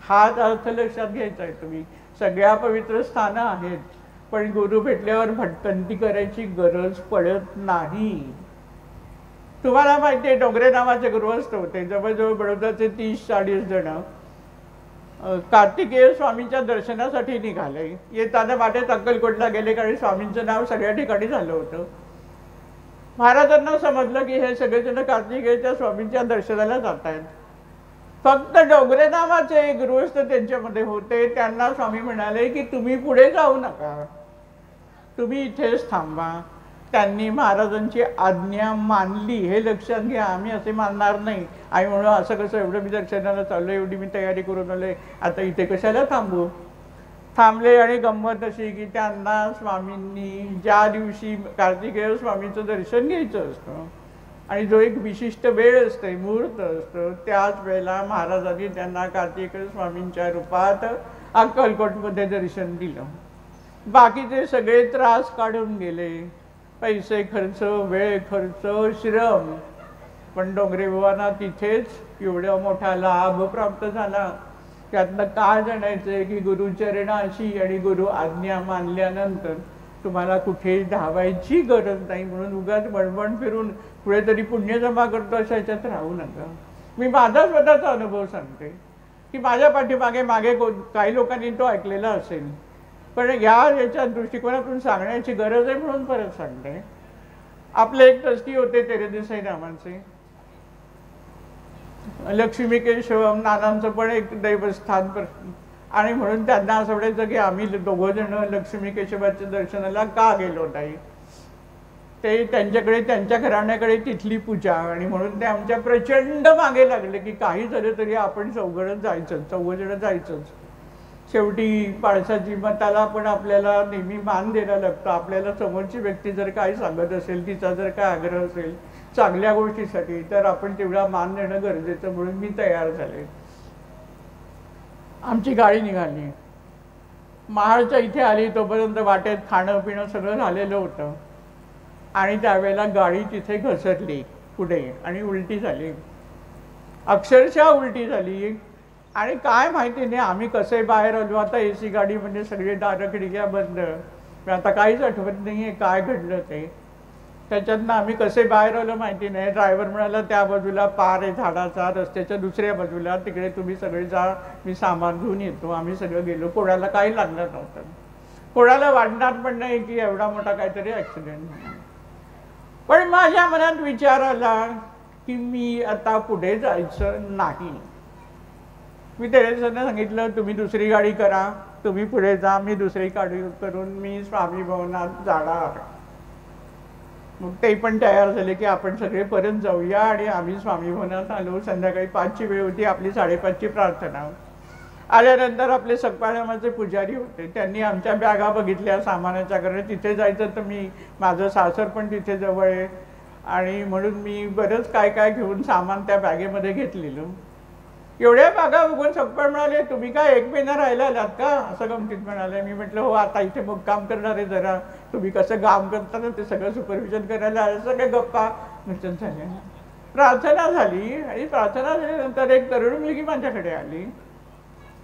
हाच अर्थ लक्षात घ्यायचा आहे. तुम्ही सगळ्या पवित्र स्थानं आहेत, पण गुरु भेटल्यावर भटकंती करायची गरज पडत नाही. तुम्हाला माहिती आहे डोंगरे नावाचे गृहस्थ होते, जवळजवळ बडोद्याचे 30-40 जण कार्तिकेय स्वामींच्या दर्शनासाठी निघाले. येताना वाटेत अक्कलकोटला गेले, कारण स्वामींचं नाव सगळ्या ठिकाणी झालं होतं. महाराजांना समजलं की हे सगळेजण कार्तिकेयच्या स्वामींच्या दर्शनाला जात आहेत. फक्त डोंगरे नावाचे गृहस्थ त्यांच्यामध्ये होते. त्यांना स्वामी म्हणाले की तुम्ही पुढे जाऊ नका, तुम्ही इथेच थांबा. त्यांनी महाराजांची आज्ञा मानली, हे लक्षात घ्या. आम्ही असे मानणार नाही आणि म्हणून असं कसं एवढं मी दर्शनाला चाललो, एवढी मी तयारी करून आले, आता इथे कशाला थांबू. थांबले आणि गंमत अशी की त्यांना स्वामींनी ज्या दिवशी कार्तिकेय स्वामींचं दर्शन घ्यायचं असतं आणि जो एक विशिष्ट वेळ असते, मुहूर्त असतं, त्याच वेळेला महाराजांनी त्यांना कार्तिकेय स्वामींच्या रूपात अक्कलकोटमध्ये दर्शन दिलं. बाकीचे सगळे त्रास काढून गेले, पैसे खर्च, वेळ खर्च, श्रम, पण डोंगरे बुवांना तिथेच एवढा मोठा लाभ प्राप्त झाला. त्यातनं काय जाणायचं की गुरुचरणाशी आणि गुरु आज्ञा मानल्यानंतर तुम्हाला कुठे धावायची गरज नाही. म्हणून उगाच बडबड फिरून पुढे तरी पुण्य जमा करतो अशा ह्याच्यात राहू नका. मी माझा स्वतःचा अनुभव सांगते की माझ्या पाठीमागे काही लोकांनी तो ऐकलेला असेल, पण याच्या दृष्टिकोनातून सांगण्याची गरज आहे म्हणून परत सांगते. आपले एक ट्रस्टी होते तेरेदेसाई नावाचे, लक्ष्मीकेशवम नानांचं पण एक दैवस्थान, आणि म्हणून त्यांना असं वाटायचं की आम्ही दोघं जण लक्ष्मीकेशवाच्या दर्शनाला का गेलो नाही. ते त्यांच्याकडे, त्यांच्या घराण्याकडे तिथली पूजा, आणि म्हणून ते आमच्या प्रचंड मागे लागले की काही झालं तरी आपण चौघजण जायचंच. शेवटी पाळसाची मताला पण आपल्याला नेहमी मान द्यायला लागतं. आपल्याला समोरची व्यक्ती जर काही सांगत असेल, तिचा जर काय आग्रह असेल चांगल्या गोष्टीसाठी, तर आपण तेवढा मान देणं गरजेचं. म्हणून मी तयार झाले. आमची गाडी निघाली, महाडच्या इथे आली. तोपर्यंत वाटेत खाणं पिणं सगळं झालेलं होतं आणि त्यावेळेला गाडी तिथे घसरली पुढे आणि उलटी झाली, अक्षरशः उलटी झाली. आणि काय माहिती नाही आम्ही कसे बाहेर आलो. आता AC गाडी म्हणजे सगळे दारं खिडक्या बंद, आता काहीच आठवत नाही आहे काय घडलं ते. त्याच्यातनं आम्ही कसे बाहेर आलो माहिती नाही. ड्रायव्हर म्हणाला त्या बाजूला पार आहे झाडाचा, रस्त्याच्या दुसऱ्या बाजूला, तिकडे तुम्ही सगळे जा, मी सामान घेऊन येतो. आम्ही सगळं गेलो. कोणाला काही लागलं नव्हतं, कोणाला वाटणार पण नाही की एवढा मोठा काहीतरी ॲक्सिडेंट. पण माझ्या मनात विचार आला की मी आता पुढे जायचं नाही. मी तेरेसांना सांगितलं तुम्ही दुसरी गाडी करा, तुम्ही पुढे जा, मी दुसरी गाडी करून मी स्वामी भवनात जाणार. मग ते पण तयार झाले की आपण सगळे परत जाऊया. आणि आम्ही स्वामी भवनात आलो. संध्याकाळी 5ची वेळ होती, आपली 5:30ची प्रार्थना. आल्यानंतर आपले सकपाळ्यामाचे पुजारी होते, त्यांनी आमच्या बॅगा बघितल्या सामानाच्या, कारण तिथे जायचं तर माझं सासर पण तिथे जवळ आहे आणि म्हणून मी बरंच काय काय घेऊन सामान त्या बॅगेमध्ये घेतलेलं. एवढ्या बागा बघून सकपाळ म्हणाले तुम्ही काय 1 महिना राहिला आलात का, असं गमतीत म्हणाले. मी म्हटलं हो, आता इथे मग काम करणार आहे, जरा तुम्ही कसं काम करता ना ते सगळं सुपरविजन करायला. सगळे गप्पा निश्चित झाल्या. प्रार्थना झाली आणि प्रार्थना झाल्यानंतर एक तरुण मुलगी माझ्याकडे आली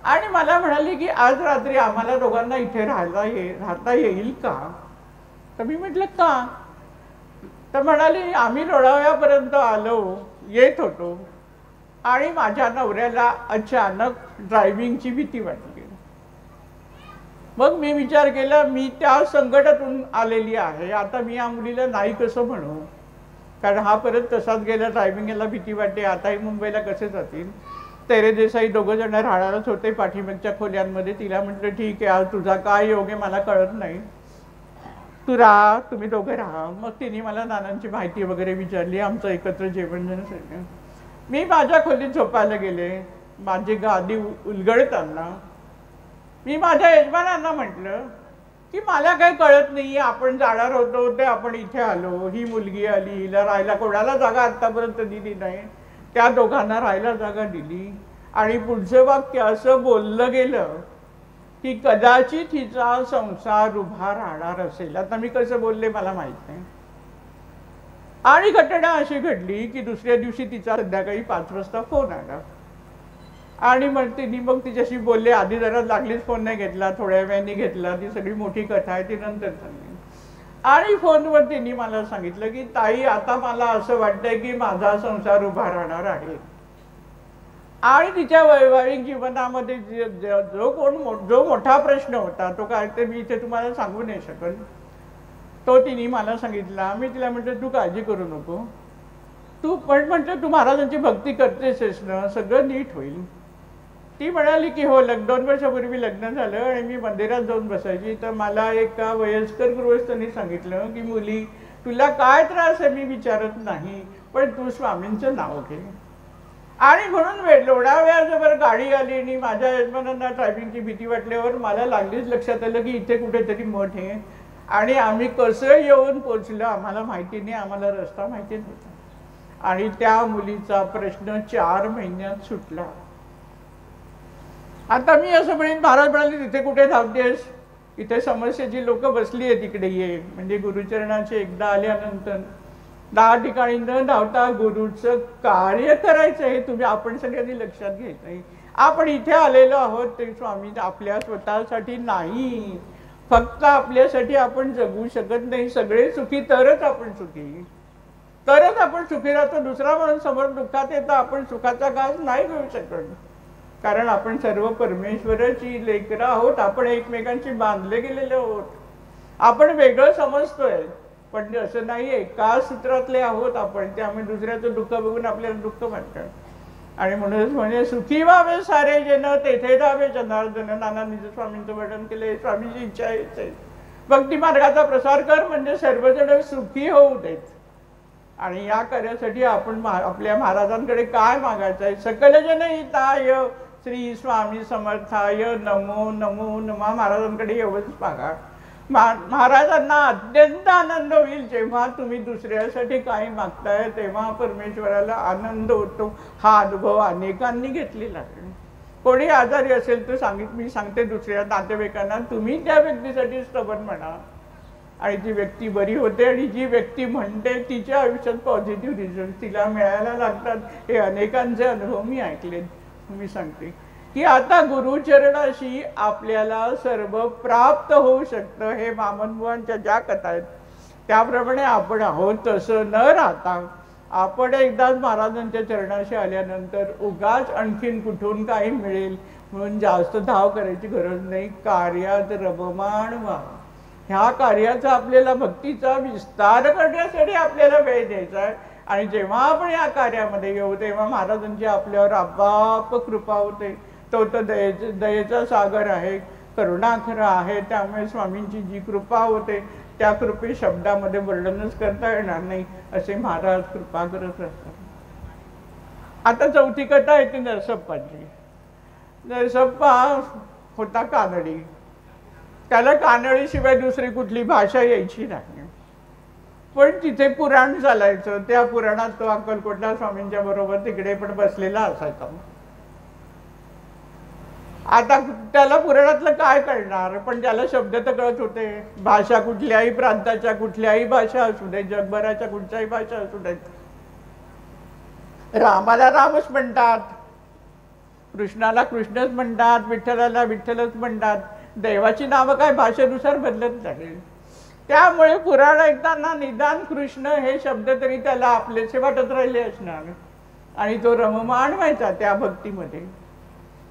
आणि मला म्हणाली की आज रात्री आम्हाला दोघांना इथे राहता येईल का. तर मी म्हटलं का. तर म्हणाली आम्ही लोणावळ्यापर्यंत येत होतो आणि माझ्या नवऱ्याला अचानक ड्रायव्हिंगची भीती वाटली. मग मी विचार केला मी त्या संकटातून आलेली आहे, आता मी या मुलीला नाही कसं म्हणू, कारण हा परत तसाच गेला, ड्रायव्हिंगला भीती वाटते, आताही मुंबईला कसे जातील. तेरेदेसाई दोघं जण राहणारच होते पाठीमागच्या खोल्यांमध्ये. तिला म्हटलं ठीक आहे, आज तुझा काय योग आहे मला कळत नाही, तू राहा, तुम्ही दोघे राहा. मग तिने मला नानांची माहिती वगैरे विचारली, आमचं एकत्र जेवण झालं सगळं. मी माझ्या खोलीत झोपायला गेले. माझी गादी उलगडताना मी माझ्या यजमानांना म्हटलं की मला काही कळत नाही, आपण जाणार होतो ते आपण इथे आलो, ही मुलगी आली, हिला राहायला कोणाला जागा आतापर्यंत दिली नाही, त्या दोघांना राहायला जागा दिली आणि पुढचं वाक्य असं बोललं गेलं की कदाचित हिचा संसार उभा राहणार असेल. आता मी कसं बोलले मला माहित नाही. आणि घटना अशी घडली की दुसऱ्या दिवशी तिचा संध्याकाळी 5 वाजता फोन आला आणि मग तिच्याशी बोलले. आधी जरा लागलीच फोन नाही घेतला, थोड्या वेळाने घेतला. ती सगळी मोठी कथा आहे ती नंतर सांगली. आणि फोनवर तिने मला सांगितलं की ताई, आता मला असं वाटतंय की माझा संसार उभा राहणार आहे. आणि तिच्या वैवाहिक जीवनामध्ये जो मोठा प्रश्न होता तो काय ते मी इथे तुम्हाला सांगू नाही शकत, तो तिने मला सांगितला. मी तिला म्हटलं तू काळजी करू नको, तू पण म्हटलं तू महाराजांची भक्ती करतेस ना, सगळं नीट होईल. ती म्हणाली की हो, 2 वर्षापूर्वी लग्न झालं आणि मी मंदिरात जाऊन बसायची, तर मला एका वयस्कर गृहस्थांनी सांगितलं की मुली, तुला काय त्रास आहे मी विचारत नाही, पण तू स्वामींचं नाव घे. आणि म्हणून लोणावळ्याजवळ गाडी आली आणि माझ्या यजमानांना ड्रायव्हिंगची भीती वाटल्यावर मला लागलीच लक्षात आलं की इथे कुठेतरी मठ आहे. आणि आम्ही कसं येऊन पोचलो आम्हाला माहिती नाही, आम्हाला रस्ता माहिती नव्हता. आणि त्या मुलीचा प्रश्न 4 महिन्यात सुटला. आता मी असं म्हणेन, महाराज म्हणाले तिथे कुठे धावतेस, इथे समस्येची लोक बसली आहे, तिकडे ये. म्हणजे गुरुचरणाचे एकदा आल्यानंतर 10 ठिकाणी न धावता गुरुचं कार्य करायचं हे आपण सगळ्यांनी लक्षात घ्यायचं. आपण इथे आलेलो आहोत ते स्वामी आपल्या स्वतःसाठी नाही, फक्त आपल्यासाठी आपण जगू शकत नाही. सगळे सुखी तरच आपण सुखी, तरच आपण सुखी राहतो. दुसरा माणूस समोर दुःखात येतं, आपण सुखाचा घास नाही घेऊ शकत, कारण आपण सर्व परमेश्वराची लेकरं आहोत. आपण एकमेकांशी बांधले गेलेले आहोत. आपण वेगळं समजतोय पण असं नाही, एकाच सूत्रातले आहोत आपण. त्यामुळे दुसऱ्याचं दुःख बघून आपल्याला दुःख वाटतं. आणि म्हणूनच म्हणजे सुखी व्हावे सारे जन तेथे जावे जनार्दन. नानांनी स्वामींचं वर्णन केले. स्वामींची इच्छा आहे भक्ती मार्गाचा प्रसार कर, म्हणजे सर्वजण सुखी होऊ देत. आणि या कार्यासाठी आपण आपल्या महाराजांकडे काय मागायचं आहे? सकल जनहिताय श्री स्वामी समर्थाय नमो नमो नमा. महाराजांकडे एवढंच मागा. महाराजांना अत्यंत आनंद होईल जेव्हा तुम्ही दुसऱ्यासाठी काही मागताय, तेव्हा परमेश्वराला आनंद होतो. हा अनुभव अनेकांनी घेतलेला आहे. कोणी आजारी असेल तर मी सांगते दुसऱ्या नातेवाईकांना, तुम्ही त्या व्यक्तीसाठी स्तवन म्हणा आणि ती व्यक्ती बरी होते. आणि जी व्यक्ती म्हणते तिच्या आयुष्यात पॉझिटिव्ह रिझल्ट तिला मिळायला लागतात. हे अनेकांचे अनुभव मी ऐकले. मी सांगते की आता गुरुचरणाशी आपल्याला सर्व प्राप्त होऊ शकतं. हे मामनबुवांच्या ज्या कथा आहेत त्याप्रमाणे आपण आहोत. तसं न राहता आपण एकदाच महाराजांच्या चरणाशी आल्यानंतर उगाच आणखीन कुठून काही मिळेल म्हणून जास्त धाव करायची गरज नाही. कार्यात रममाण व्हा. ह्या कार्याचा आपल्याला भक्तीचा विस्तार करण्यासाठी आपल्याला वेळ द्यायचा आहे. आणि जेव्हा आपण या कार्यामध्ये येऊ तेव्हा महाराजांची आपल्यावर आपाप कृपा होते. तो तर दयेचा सागर आहे, करुणाखर आहे. त्यामुळे स्वामींची जी कृपा होते त्या कृपे शब्दामध्ये वर्णनच करता येणार नाही, असे महाराज कृपा करत असतात. आता 4थी कथा आहे ती नरसप्पाची. नरसप्पा होता कानडी. त्याला कानडीशिवाय दुसरी कुठली भाषा यायची नाही. पण तिथे पुराण चालायचं. त्या पुराणात तो अक्कलकोटला स्वामींच्या बरोबर तिकडे पण बसलेला असायचा. आता त्याला पुराणातलं काय कळणार, पण त्याला शब्द तर कळत होते. भाषा कुठल्याही प्रांताच्या कुठल्याही भाषा असू दे, जगभराच्या कुठच्याही भाषा असू देत. रामाला रामच म्हणतात, कृष्णाला कृष्णच म्हणतात, विठ्ठलाला विठ्ठलच म्हणतात. देवाची नावं काय भाषेनुसार बदलत नाही. त्यामुळे पुराण ऐकताना निदान कृष्ण हे शब्द तरी त्याला आपलेसे वाटत राहिले असणार. आणि तो रममाण व्हायचा त्या भक्तीमध्ये.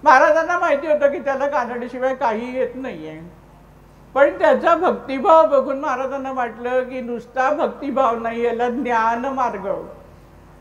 महाराजांना माहिती होतं की त्याला कानडीशिवाय काही येत नाहीये. पण त्याचा भक्तिभाव बघून महाराजांना वाटलं की नुसता भक्तिभाव नाही, याला ज्ञान मार्ग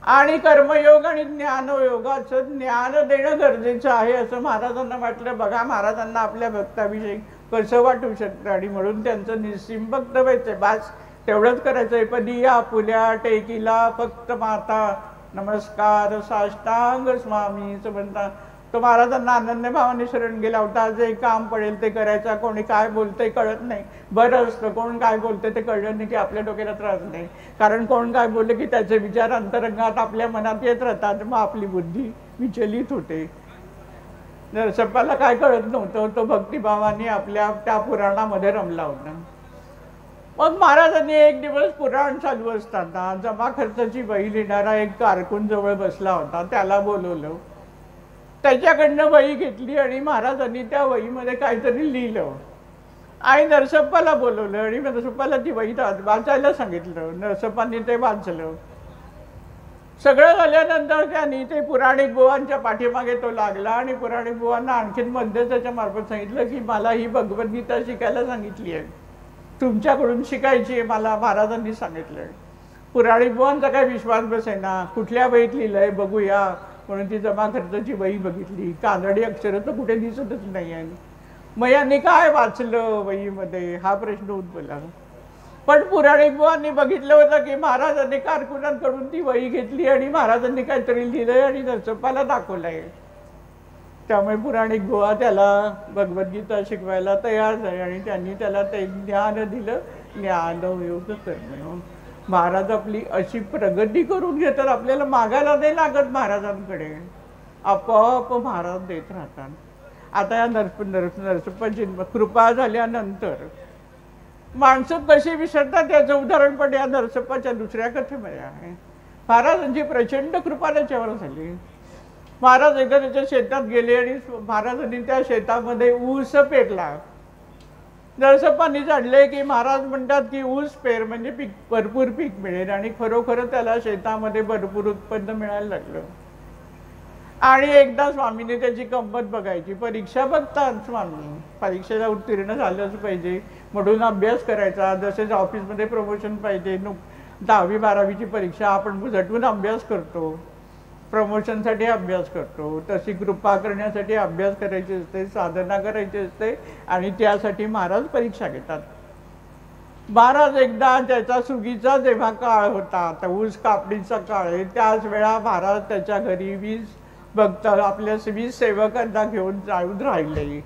आणि कर्मयोग आणि ज्ञानयोगाचं ज्ञान देणं गरजेचं आहे असं महाराजांना वाटलं. बघा महाराजांना आपल्या भक्ताविषयी कसं वाटू शकतं. आणि म्हणून त्यांचं निस्सीम भक्त व्हायचं. बास तेवढंच करायचंय. पदी आपुल्या टेकीला फक्त माता नमस्कार साष्टांग स्वामी म्हणता. तो महाराजांना अनन्य भावाने शरण गेला होता. जे काम पडेल ते करायचा, कोणी काय बोलतंय कळत नाही, बरं असतं कोण काय बोलते ते कळलं नाही की आपल्या डोक्याला त्रास नाही. कारण कोण काय बोलले की त्याचे विचार अंतरंगात आपल्या मनात येत राहतात, मग आपली बुद्धी विचलित होते. नरसप्पाला काय कळत नव्हतं, तो भक्तिभावाने आपल्या त्या पुराणामध्ये रमला होता. मग महाराजांनी एक दिवस पुराण चालू असताना जमा खर्चाची वही लिहिणारा एक कारकून जवळ बसला होता, त्याला बोलवलं. त्याच्याकडनं वही घेतली आणि महाराजांनी त्या वहीमध्ये काहीतरी लिहिलं आणि नरसप्पाला बोलवलं आणि नरसप्पाला ती वही वाचायला सांगितलं. नरसप्पांनी ते वाचलं. सगळं झाल्यानंतर त्यांनी ते पुराणिक बुवांच्या पाठीमागे तो लागला आणि पुराणिक बुवांना आणखीन मध्ये त्याच्या मार्फत सांगितलं की मला ही भगवद्गीता शिकायला सांगितली आहे, तुमच्याकडून शिकायची आहे मला, महाराजांनी सांगितलंय. पुराणिक बुवांचा काय विश्वास बसेना, कुठल्या वहीत लिहिलंय बघूया म्हणून ती जमा खर्चाची वही बघितली. कानडी अक्षर तर कुठे दिसतच नाही आहे. मग यांनी काय वाचलं वहीमध्ये हा प्रश्न उद्भवला. पण पुराणिक बुवांनी बघितलं होतं की महाराजांनी कारकुनांकडून ती वही घेतली आणि महाराजांनी काहीतरी लिहिलंय आणि नरसप्पाला दाखवलंय. त्यामुळे पुराणिक बुवा त्याला भगवद्गीता शिकवायला तयार झाले आणि त्यांनी त्याला ते ज्ञान दिलं. ज्ञानयोग कर्मयोग. महाराज आपली अशी प्रगती करून घेतात, आपल्याला मागायला नाही लागत महाराजांकडे, आपोआप महाराज देत राहतात. आता या नरसप्पाची कृपा झाल्यानंतर माणसं कशी विसरतात याचं उदाहरण पण या नरसप्पाच्या दुसऱ्या कथेमध्ये आहे. महाराजांची प्रचंड कृपा त्याच्यावर झाली. महाराज एकदा त्याच्या शेतात गेले आणि महाराजांनी त्या शेतामध्ये ऊस पेरला. नरसप्पांनी जाणले की महाराज म्हणतात की ऊस पेर म्हणजे पीक, भरपूर पीक मिळेल आणि खरोखर त्याला शेतामध्ये भरपूर उत्पन्न मिळायला लागलं. आणि एकदा स्वामीने त्याची गंमत बघायची. परीक्षा बघतात स्वामी, परीक्षेला उत्तीर्ण झालंच पाहिजे म्हणून अभ्यास करायचा. जसेच ऑफिसमध्ये प्रमोशन पाहिजे, 10वी 12वीची परीक्षा आपण झटून अभ्यास करतो, प्रमोशनसाठी अभ्यास करतो, तशी कृपा करण्यासाठी अभ्यास करायची असते, साधना करायची असते आणि त्यासाठी महाराज परीक्षा घेतात. महाराज एकदा त्याचा सुगीचा जेव्हा काळ होता, आता ऊस कापणीचा काळ आहे, त्याच वेळा महाराज त्याच्या घरी 20 भक्त आपल्या 20 सेवकांना घेऊन जाऊन राहिले.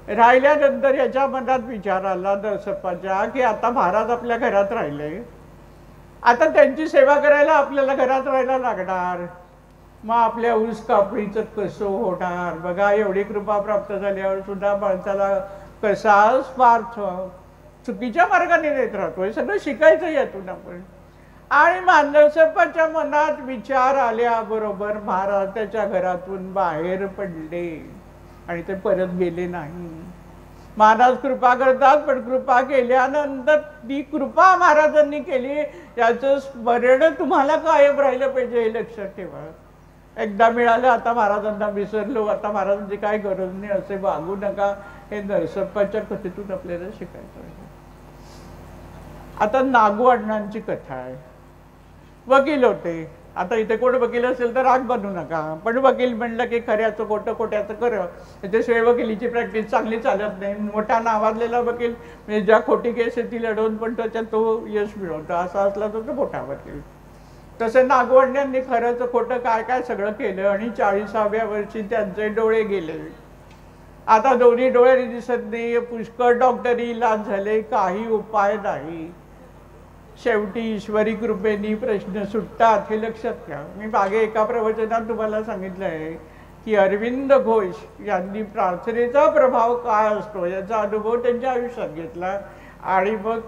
राहिल्यानंतर याच्या मनात विचार आला नरसप्पाच्या की आता महाराज आपल्या घरात राहिले, आता त्यांची सेवा करायला आपल्याला घरात राहायला लागणार, मग आपल्या ऊस कापणीचं कसं होणार. बघा एवढी कृपा प्राप्त झाल्यावर सुद्धा माणसाला कसा स्वार्थ चुकीच्या मार्गाने नेत राहतो. हे सगळं शिकायचं यातून आपण. आणि नरसप्पाच्या मनात विचार आल्याबरोबर महाराज त्याच्या घरातून बाहेर पडले आणि ते परत गेले नाही. महाराज कृपा करतात, पण कृपा केल्यानंतर ती कृपा महाराजांनी केली याचं स्मरण तुम्हाला कायम राहिलं पाहिजे, हे लक्षात ठेवा. एकदा मिळालं आता महाराजांना विसरलो, आता महाराजांची काय गरज नाही असे वागू नका, हे नरसप्पाच्या कथेतून आपल्याला शिकायचं आहे. आता नागू अण्णांची कथा आहे. वकील होते. आता इथे कोण वकील असेल तर राग बनवू नका, पण वकील म्हणलं की खऱ्याचं खोटं खोट्याचं खरं, त्याच्याशिवाय वकिलीची प्रॅक्टिस चांगली चालत नाही. मोठा नावाजलेला वकील म्हणजे ज्या खोटी केस ती लढवून पण त्याच्यात तो यश मिळवतो, असा असला तर तो मोठा वकील. तसं नागू अण्णांनी खरंच खोटं काय काय सगळं केलं आणि 40व्या वर्षी त्यांचे डोळे गेले. आता दोन्ही डोळे दिसत नाही, पुष्कळ डॉक्टरी इलाज झाले, काही उपाय नाही. शेवटी ईश्वरी कृपेने प्रश्न सुटतात, हे लक्षात घ्या. मी मागे एका प्रवचनात तुम्हाला सांगितलं आहे की अरविंद घोष यांनी प्रार्थनेचा प्रभाव काय असतो याचा अनुभव त्यांच्या आयुष्यात घेतला आणि मग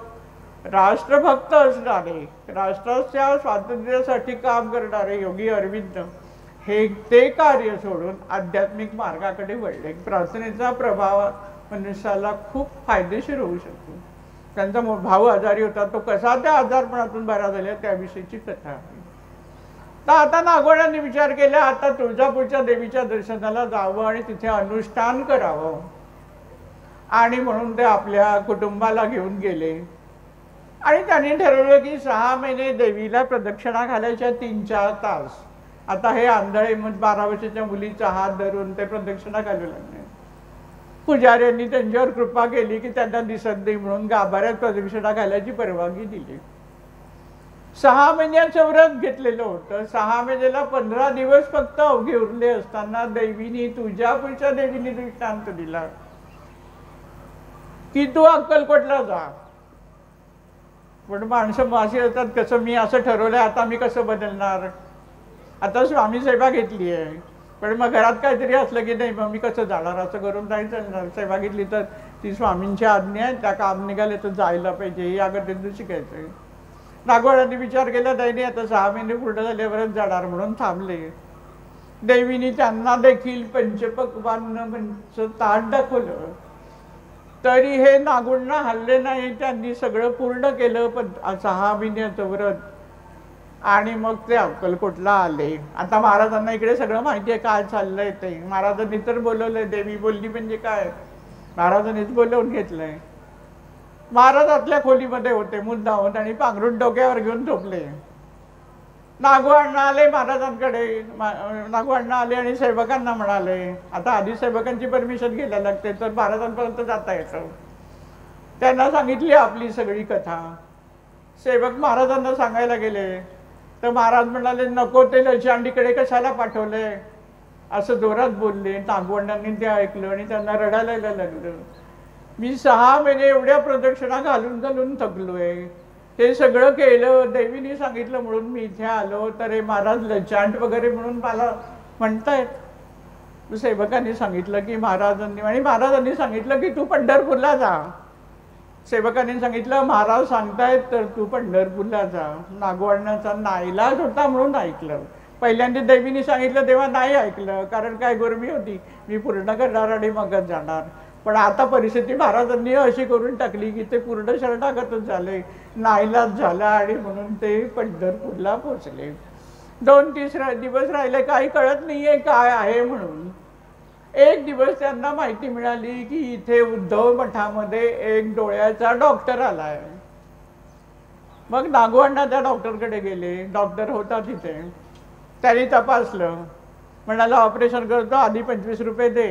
राष्ट्रभक्त असणारे, राष्ट्राच्या स्वातंत्र्यासाठी काम करणारे योगी अरविंद हे ते कार्य सोडून आध्यात्मिक मार्गाकडे वळले. प्रार्थनेचा प्रभाव मनुष्याला खूप फायदेशीर होऊ शकतो. त्यांचा भाऊ आजारी होता, तो कसा त्या आजारपणातून बरा झाला त्याविषयीची कथा आहे. तर आता नागोड्यांनी विचार केला आता तुळजापूरच्या देवीच्या दर्शनाला जावं आणि तिथे अनुष्ठान करावं, आणि म्हणून ते आपल्या कुटुंबाला घेऊन गेले आणि त्यांनी ठरवलं की 6 महिने देवीला प्रदक्षिणा घालायच्या 3-4 तास. आता हे आंधळे 12 वर्षाच्या मुलीचा हात धरून ते प्रदक्षिणा घालू लागले. पुजाऱ्यांनी त्यांच्यावर कृपा केली की त्यांना दिसत नाही म्हणून गाभाऱ्यात प्रदक्षिणा घालायची परवानगी दिली. 6 महिन्याचं व्रत घेतलेलं होतं. 6 महिन्याला 15 दिवस फक्त अवघे उरले असताना देवीनी, तुझ्या पुढच्या देवीनी दृष्टांत दिला की तू अक्कलकोटला जा. पण माणसं अशी असतात, कसं मी असं ठरवलंय, आता मी कसं बदलणार, आता स्वामी सेवा घेतली आहे, पण मग घरात काहीतरी असलं की नाही, मग मी कसं जाणार, असं करून नाही चालणार. सेवा घेतली तर ती स्वामींची आज्ञा आहे, त्या काम निघाले तर जायला पाहिजे, हे अगोदर शिकायचं. नागवडांनी विचार केला, नाही आता 6 महिने पूर्ण झाल्यावरच जाणार म्हणून थांबले. देवीनी त्यांना देखील पंचपक्वान्न ताट दाखवलं, तरी हे नागुंडना हल्ले नाही. त्यांनी सगळं पूर्ण केलं 6 महिन्याचं व्रत, आणि मग ते अक्कलकोटला आले. आता महाराजांना इकडे सगळं माहिती आहे काय चाललंय ते. महाराजांनी तर बोलवलंय, देवी बोलली म्हणजे काय, महाराजांनीच बोलवून घेतलंय. महाराज आतल्या खोलीमध्ये होते मुद्दामून, आणि पांघरून डोक्यावर घेऊन झोपले. नागवण्णा आले महाराजांकडे. नागवण्णा आले आणि सेवकांना म्हणाले, आता आधी सेवकांची परमिशन घ्यायला लागते, तर महाराजांपर्यंत जाता येतं. त्यांना सांगितली आपली सगळी कथा. सेवक महाराजांना सांगायला गेले तर महाराज म्हणाले, नको, ते लचांडीकडे कशाला पाठवले, असं जोरात बोलले. नागवण्णांनी ते ऐकलं आणि त्यांना रडायला लागलं. मी 6 महिने एवढ्या प्रदक्षिणा घालून घालून थकलोय, हे सगळं केलं, देवीने सांगितलं म्हणून मी इथे आलो, तर हे महाराज लचांड वगैरे म्हणून मला म्हणतायत. सेवकांनी सांगितलं की महाराजांनी सांगितलं की तू पंढरपूरला जा. सेवकांनी सांगितलं महाराज सांगतायत तर तू पंढरपूरला जा. नागवण्याचा नाईलाज होता म्हणून ऐकलं. पहिल्यांदा देवीने सांगितलं तेव्हा नाही ऐकलं, कारण काय गरमी होती, मी पूर्ण करणार आणि मगच जाणार. पण आता परिस्थिती महाराजांनी अशी करून टाकली की ते पूर्ण शरणागतच झाले, नाईलाज झाला, आणि म्हणून ते पंढरपूरला पोचले. 2-3 दिवस राहिले, काही कळत नाहीये काय आहे म्हणून. एक दिवस त्यांना माहिती मिळाली की इथे उद्धव मठामध्ये एक डोळ्याचा डॉक्टर आलाय. मग नागवण्णा त्या डॉक्टरकडे गेले. डॉक्टर होता तिथे. त्यांनी तपासलं, म्हणाला ऑपरेशन करतो, आधी 25 रुपये दे,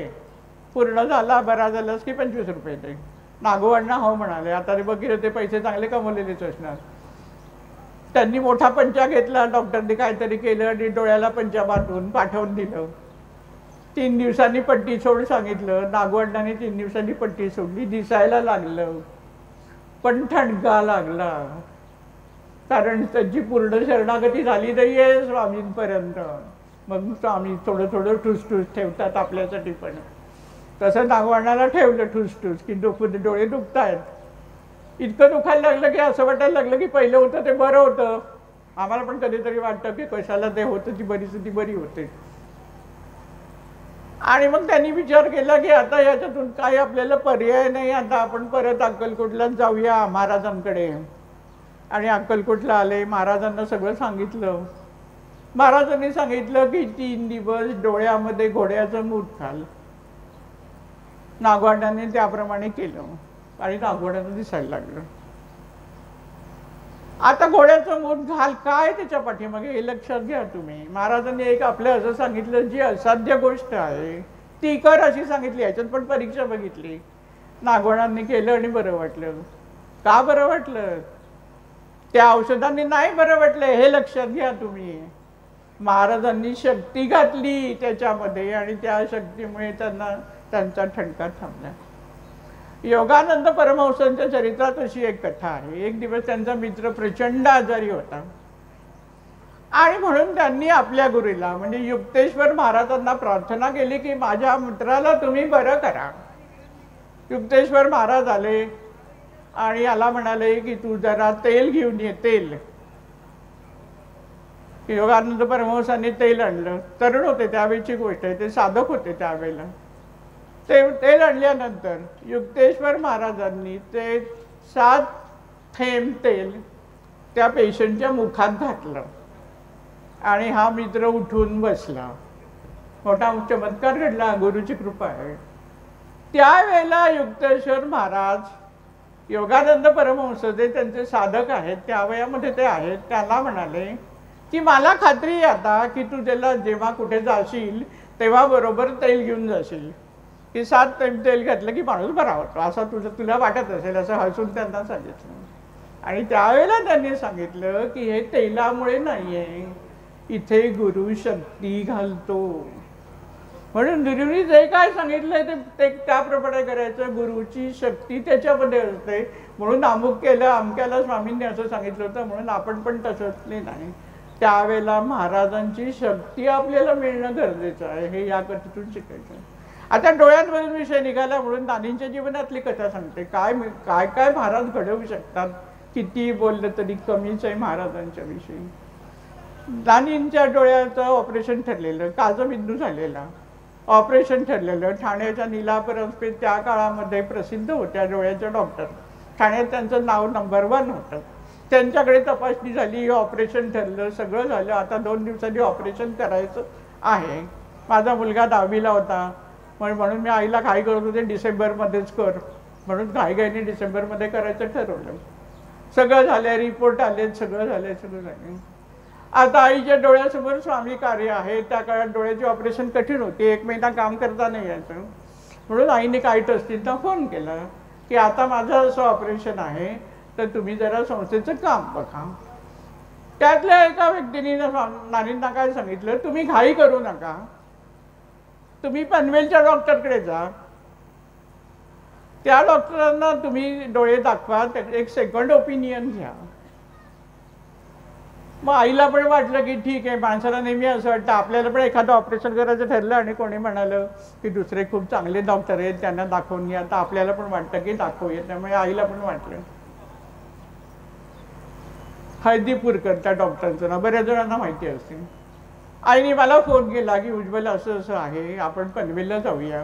पूर्ण झाला बरा झालास की 25 रुपये दे. नागवण्णा हो म्हणाले. आता ते बघितलं ते पैसे चांगले कमवलेलेच असणार. त्यांनी मोठा पंचा घेतला. डॉक्टरने काहीतरी केलं आणि डोळ्याला पंचा बांधून पाठवून दिलं. 3 दिवसांनी पट्टी सोड सांगितलं. नागवण्णाने 3 दिवसांनी पट्टी सोडली. दिसायला लागलं, पण ठणका लागला, कारण त्याची पूर्ण शरणागती झाली नाहीये स्वामींपर्यंत. मग स्वामी थोडं थोडं ठुसठुस ठेवतात आपल्यासाठी, पण तसं नागवण्णाला ठेवलं ठुसठुस की डोळे दुखतायत. इतकं दुखायला लागलं की असं वाटायला लागलं की पहिलं होतं ते बरं होतं. आम्हाला पण कधीतरी वाटतं की कशाला ते होतं, ती परिस्थिती बरी होते. आणि मग त्यांनी विचार केला की आता याच्यातून काही आपल्याला पर्याय नाही, आता आपण परत अक्कलकोटला जाऊया महाराजांकडे. आणि अक्कलकोटला आले. महाराजांना सगळं सांगितलं. महाराजांनी सांगितलं की 3 दिवस डोळ्यामध्ये घोड्याचं मूत घाल. नागवण्णाने त्याप्रमाणे केलं आणि नागवण्याचं दिसायला लागलं. आता घोड्याचं मूत घाल काय त्याच्या पाठीमागे हे लक्षात घ्या तुम्ही. महाराजांनी एक आपलं असं सांगितलं, जी असाध्य गोष्ट आहे ती कर अशी सांगितली. याच्यात पण परीक्षा बघितली. नागवणांनी केलं आणि बरं वाटलं. का बरं वाटलं? त्या औषधांनी नाही बरं वाटलं, हे लक्षात घ्या तुम्ही. महाराजांनी शक्ती घातली त्याच्यामध्ये आणि त्या शक्तीमुळे त्यांचा ठणका थांबला. योगानंद परमहंसांच्या चरित्रात अशी एक कथा आहे. एक दिवस त्यांचा मित्र प्रचंड आजारी होता आणि म्हणून त्यांनी आपल्या गुरुला म्हणजे युक्तेश्वर महाराजांना प्रार्थना केली की माझ्या मित्राला तुम्ही बरं करा. युक्तेश्वर महाराज आले आणि याला म्हणाले की तू जरा तेल घेऊन ये. तेल. योगानंद परमहंसांनी तेल आणलं. तरुण होते त्यावेळची गोष्ट आहे, ते साधक होते त्यावेळेला. तेल आणल्यानंतर युक्तेश्वर महाराजांनी ते 7 थेंब तेल त्या पेशंटच्या मुखात घातलं आणि हा मित्र उठून बसला. मोठा चमत्कार घडला, गुरुची कृपा आहे. त्यावेळेला युक्तेश्वर महाराज योगानंद परमहंस जे त्यांचे साधक आहेत, त्या वयामध्ये ते आहेत, त्याला म्हणाले की मला खात्री आहे आता की तू त्याला जेव्हा कुठे जाशील तेव्हा बरोबर तेल घेऊन जाशील. की 7 तेल घातलं की माणूस बरा होतो असं तुला वाटत असेल, असं हसून त्यांना सांगितलं. आणि त्यावेळेला त्यांनी सांगितलं की हे तेलामुळे नाही आहे, इथे गुरु शक्ती घालतो. म्हणून गुरुनी जे काय सांगितलंय ते त्याप्रमाणे करायचं. गुरुची शक्ती त्याच्यामध्ये असते. म्हणून अमुक केलं, अमक्याला स्वामींनी असं सांगितलं होतं म्हणून आपण पण तसंच नाही. त्यावेळेला महाराजांची शक्ती आपल्याला मिळणं गरजेचं आहे, हे या कथेतून शिकायचं. आता डोळ्यांवरून विषय निघाला म्हणून नानींच्या जीवनातली कथा सांगते. काय काय काय महाराज घडवू शकतात, किती बोललं तरी कमीच आहे महाराजांच्या विषयी. नानींच्या डोळ्याचं ऑपरेशन ठरलेलं, काजबिंदू झालेला, ऑपरेशन ठरलेलं. ठाण्याच्या नीलापर हॉस्पिटल त्या काळामध्ये प्रसिद्ध होत्या डोळ्याच्या डॉक्टर. ठाण्यात त्यांचं नाव नंबर 1 होतं. त्यांच्याकडे तपासणी झाली, ऑपरेशन ठरलं, सगळं झालं. आता 2 दिवसांनी ऑपरेशन करायचं आहे. माझा मुलगा 10वीला होता, म्हणून मी आईला घाई करत होते, डिसेंबरमध्येच कर म्हणून घाईघाईने डिसेंबरमध्ये करायचं ठरवलं. सगळं झालं, रिपोर्ट आले, सगळं झालं. आता आईच्या डोळ्यासमोर स्वामी कार्य आहे. त्या काळात डोळ्याची ऑपरेशन कठीण होती, 1 महिना काम करता नाही यायचं. म्हणून आईने काही ट्रस्टींना फोन केला की आता माझं असं ऑपरेशन आहे, तर तुम्ही जरा संस्थेचं काम बघा. त्यातल्या एका व्यक्तीने नानींना काय सांगितलं, तुम्ही घाई करू नका, तुम्ही पनवेलच्या डॉक्टरकडे जा, त्या डॉक्टरांना तुम्ही डोळे दाखवा, एक सेकंड ओपिनियन घ्या. मग आईला पण वाटलं की ठीक आहे, माणसाला नेहमी असं वाटतं आपल्याला पण एखादं ऑपरेशन करायचं ठरलं आणि कोणी म्हणालं की दुसरे खूप चांगले डॉक्टर आहेत त्यांना दाखवून घ्या, तर आपल्याला पण वाटतं की दाखवूया. त्यामुळे आईला पण वाटलं. हळदीपूरकर त्या डॉक्टरांचं नाव बऱ्याच जणांना माहिती असते. आईने मला फोन केला की उज्ज्वल असं असं आहे, आपण पनवेलला जाऊया.